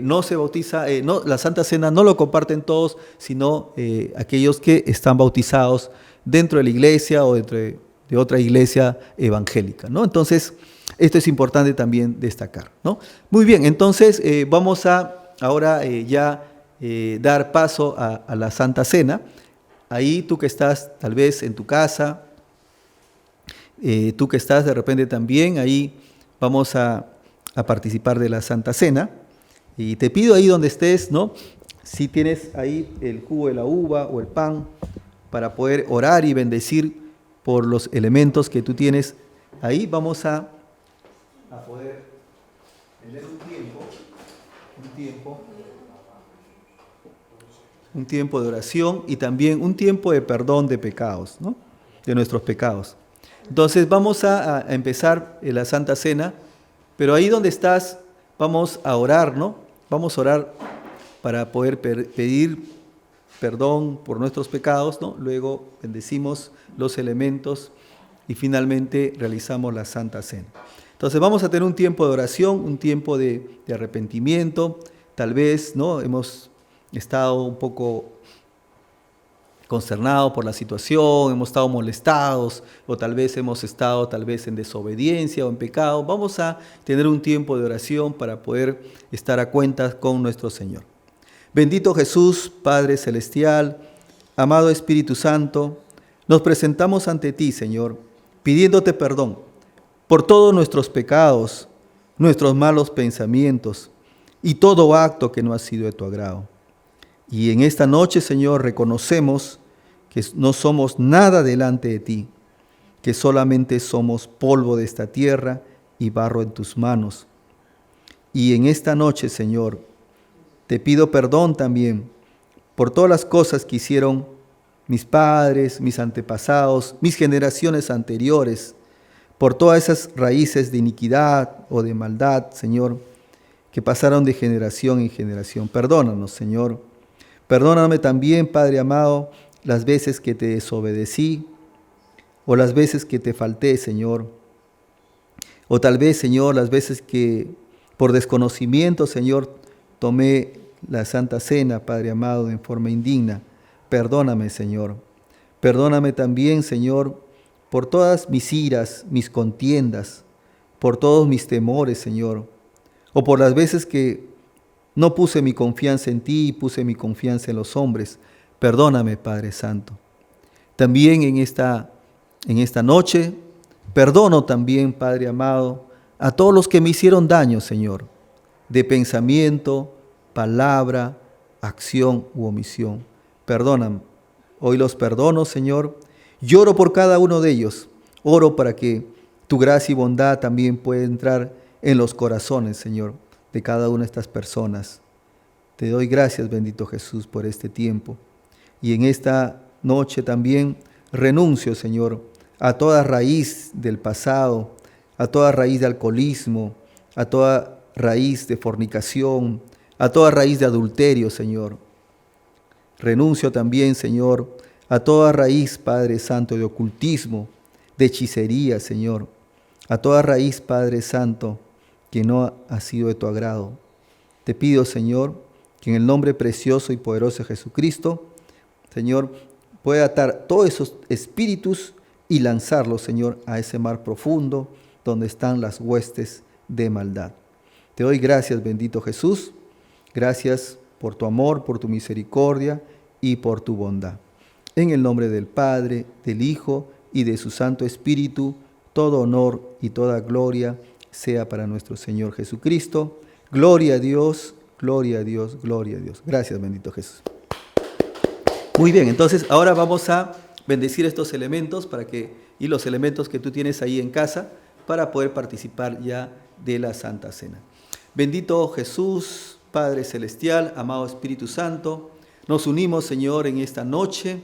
no se bautiza, la Santa Cena no lo comparten todos, sino aquellos que están bautizados dentro de la iglesia o dentro de otra iglesia evangélica, ¿no? Entonces, esto es importante también destacar, ¿no? Muy bien, entonces vamos a ahora dar paso a la Santa Cena. Ahí tú que estás tal vez en tu casa, tú que estás de repente también, ahí vamos a participar de la Santa Cena. Y te pido ahí donde estés, ¿no?, si tienes ahí el jugo de la uva o el pan, para poder orar y bendecir por los elementos que tú tienes. Ahí vamos a poder tener un tiempo de oración y también un tiempo de perdón de pecados, ¿no?, de nuestros pecados. Entonces vamos a empezar la Santa Cena, pero ahí donde estás vamos a orar, ¿no? Vamos a orar para poder pedir perdón por nuestros pecados, ¿no? Luego bendecimos los elementos y finalmente realizamos la Santa Cena. Entonces vamos a tener un tiempo de oración, un tiempo de arrepentimiento. Tal vez, ¿no?, hemos estado un poco consternados por la situación, hemos estado molestados, o tal vez hemos estado en desobediencia o en pecado. Vamos a tener un tiempo de oración para poder estar a cuentas con nuestro Señor. Bendito Jesús, Padre Celestial, amado Espíritu Santo, nos presentamos ante ti, Señor, pidiéndote perdón por todos nuestros pecados, nuestros malos pensamientos y todo acto que no ha sido de tu agrado. Y en esta noche, Señor, reconocemos que no somos nada delante de ti, que solamente somos polvo de esta tierra y barro en tus manos. Y en esta noche, Señor, te pido perdón también por todas las cosas que hicieron mis padres, mis antepasados, mis generaciones anteriores, por todas esas raíces de iniquidad o de maldad, Señor, que pasaron de generación en generación. Perdónanos, Señor. Perdóname también, Padre amado, las veces que te desobedecí o las veces que te falté, Señor. O tal vez, Señor, las veces que por desconocimiento, Señor, tomé la Santa Cena, Padre amado, en forma indigna. Perdóname, Señor. Perdóname también, Señor, por todas mis iras, mis contiendas, por todos mis temores, Señor, o por las veces que no puse mi confianza en ti y puse mi confianza en los hombres. Perdóname, Padre Santo. También en esta noche, perdono también, Padre amado, a todos los que me hicieron daño, Señor, de pensamiento, palabra, acción u omisión. Perdóname. Hoy los perdono, Señor. Lloro por cada uno de ellos. Oro para que tu gracia y bondad también pueda entrar en los corazones, Señor, de cada una de estas personas. Te doy gracias, bendito Jesús, por este tiempo. Y en esta noche también renuncio, Señor, a toda raíz del pasado, a toda raíz de alcoholismo, a toda raíz de fornicación, a toda raíz de adulterio, Señor. Renuncio también, Señor, a toda raíz, Padre Santo, de ocultismo, de hechicería, Señor. A toda raíz, Padre Santo, que no ha sido de tu agrado. Te pido, Señor, que en el nombre precioso y poderoso de Jesucristo, Señor, pueda atar todos esos espíritus y lanzarlos, Señor, a ese mar profundo donde están las huestes de maldad. Te doy gracias, bendito Jesús. Gracias por tu amor, por tu misericordia y por tu bondad. En el nombre del Padre, del Hijo y de su Santo Espíritu, todo honor y toda gloria sea para nuestro Señor Jesucristo. Gloria a Dios, gloria a Dios, gloria a Dios. Gracias, bendito Jesús. Muy bien, entonces ahora vamos a bendecir estos elementos y los elementos que tú tienes ahí en casa para poder participar ya de la Santa Cena. Bendito Jesús, Padre Celestial, amado Espíritu Santo, nos unimos, Señor, en esta noche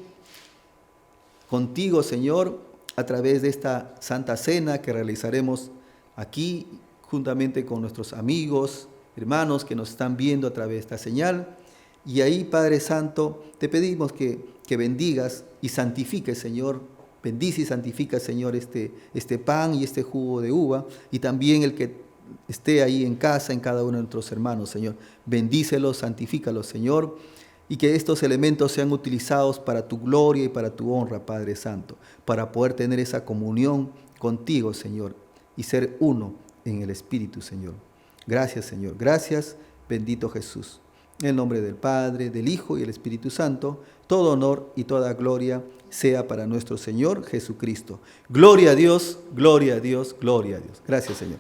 contigo, Señor, a través de esta Santa Cena que realizaremos aquí, juntamente con nuestros amigos, hermanos que nos están viendo a través de esta señal. Y ahí, Padre Santo, te pedimos que bendigas y santifiques, Señor. Bendice y santifica, Señor, este pan y este jugo de uva, y también el que esté ahí en casa, en cada uno de nuestros hermanos, Señor. Bendícelos, santifícalos, Señor, y que estos elementos sean utilizados para tu gloria y para tu honra, Padre Santo, para poder tener esa comunión contigo, Señor, y ser uno en el Espíritu, Señor. Gracias, Señor. Gracias, bendito Jesús. En el nombre del Padre, del Hijo y del Espíritu Santo, todo honor y toda gloria sea para nuestro Señor Jesucristo. Gloria a Dios, gloria a Dios, gloria a Dios. Gracias, Señor.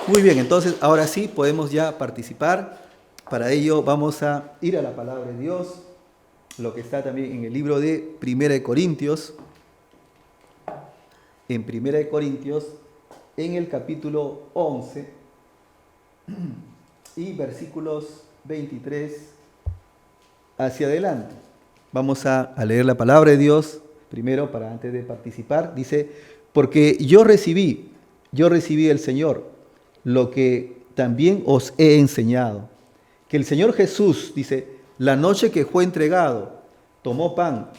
Muy bien, entonces ahora sí podemos ya participar. Para ello vamos a ir a la palabra de Dios, lo que está también en el libro de Primera de Corintios. En Primera de Corintios, en el capítulo 11 y versículos 23 hacia adelante. Vamos a leer la palabra de Dios primero para antes de participar. Dice, porque yo recibí del Señor lo que también os he enseñado, que el Señor Jesús, dice, la noche que fue entregado, tomó pan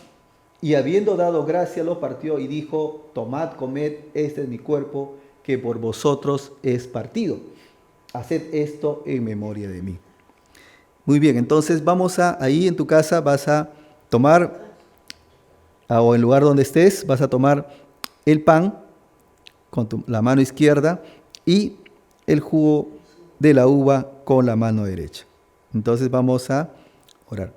y habiendo dado gracia lo partió y dijo, tomad, comed, este es mi cuerpo que por vosotros es partido. Haced esto en memoria de mí. Muy bien, entonces ahí en tu casa vas a tomar, o en el lugar donde estés, vas a tomar el pan con la mano izquierda y el jugo de la uva con la mano derecha. Entonces vamos a orar.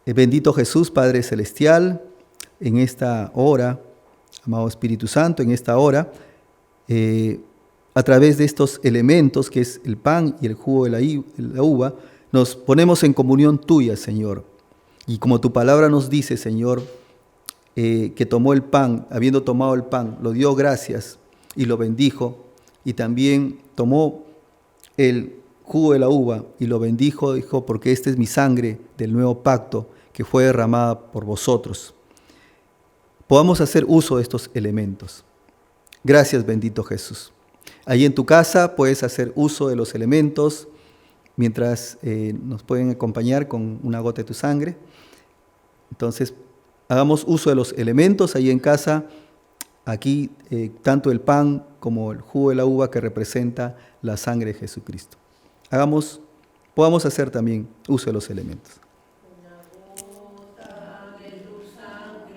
Bendito Jesús, Padre Celestial, en esta hora, amado Espíritu Santo, en esta hora, a través de estos elementos que es el pan y el jugo de la uva, nos ponemos en comunión tuya, Señor. Y como tu palabra nos dice, Señor, que tomó el pan, habiendo tomado el pan, lo dio gracias y lo bendijo, y también tomó el jugo de la uva y lo bendijo, dijo, porque esta es mi sangre del nuevo pacto que fue derramada por vosotros. Podamos hacer uso de estos elementos. Gracias, bendito Jesús. Ahí en tu casa puedes hacer uso de los elementos mientras nos pueden acompañar con una gota de tu sangre. Entonces, hagamos uso de los elementos ahí en casa. Aquí, tanto el pan como el jugo de la uva que representa la sangre de Jesucristo. Podamos hacer también uso de los elementos. Una gota de tu sangre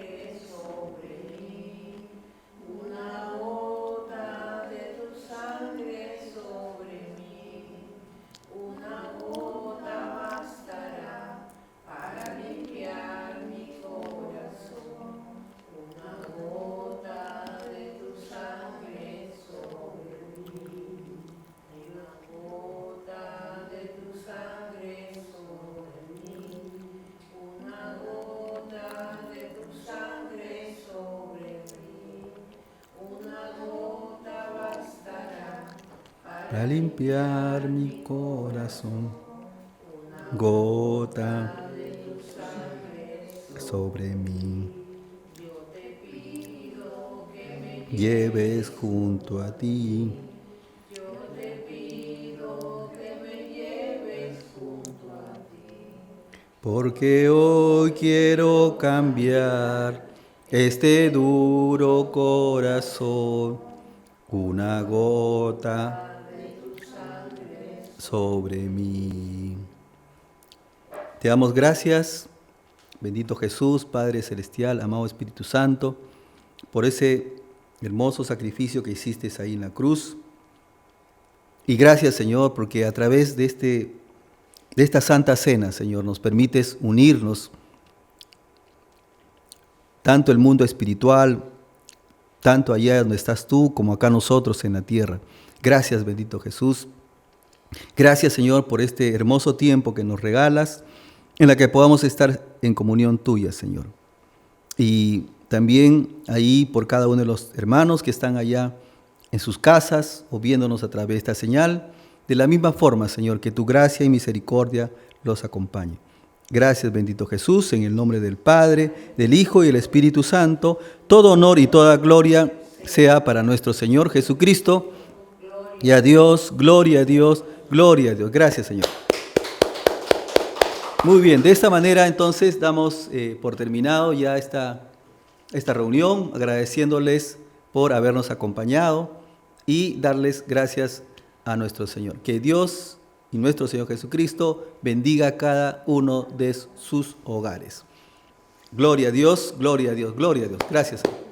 para limpiar mi corazón. Gota sobre mí. Lleves junto a ti. Porque hoy quiero cambiar este duro corazón, una gota sobre mí. Te damos gracias, bendito Jesús, Padre Celestial, amado Espíritu Santo, por ese hermoso sacrificio que hiciste ahí en la cruz. Y gracias, Señor, porque a través de esta Santa Cena, Señor, nos permites unirnos, tanto el mundo espiritual, tanto allá donde estás tú, como acá nosotros en la tierra. Gracias, bendito Jesús. Gracias, Señor, por este hermoso tiempo que nos regalas, en la que podamos estar en comunión tuya, Señor. Y también ahí por cada uno de los hermanos que están allá en sus casas o viéndonos a través de esta señal, de la misma forma, Señor, que tu gracia y misericordia los acompañe. Gracias, bendito Jesús, en el nombre del Padre, del Hijo y del Espíritu Santo. Todo honor y toda gloria sea para nuestro Señor Jesucristo. Y a Dios, gloria a Dios, gloria a Dios. Gracias, Señor. Muy bien, de esta manera entonces damos por terminado ya esta reunión, agradeciéndoles por habernos acompañado y darles gracias a nuestro Señor. Que Dios y nuestro Señor Jesucristo bendiga a cada uno de sus hogares. Gloria a Dios, gloria a Dios, gloria a Dios. Gracias, Señor.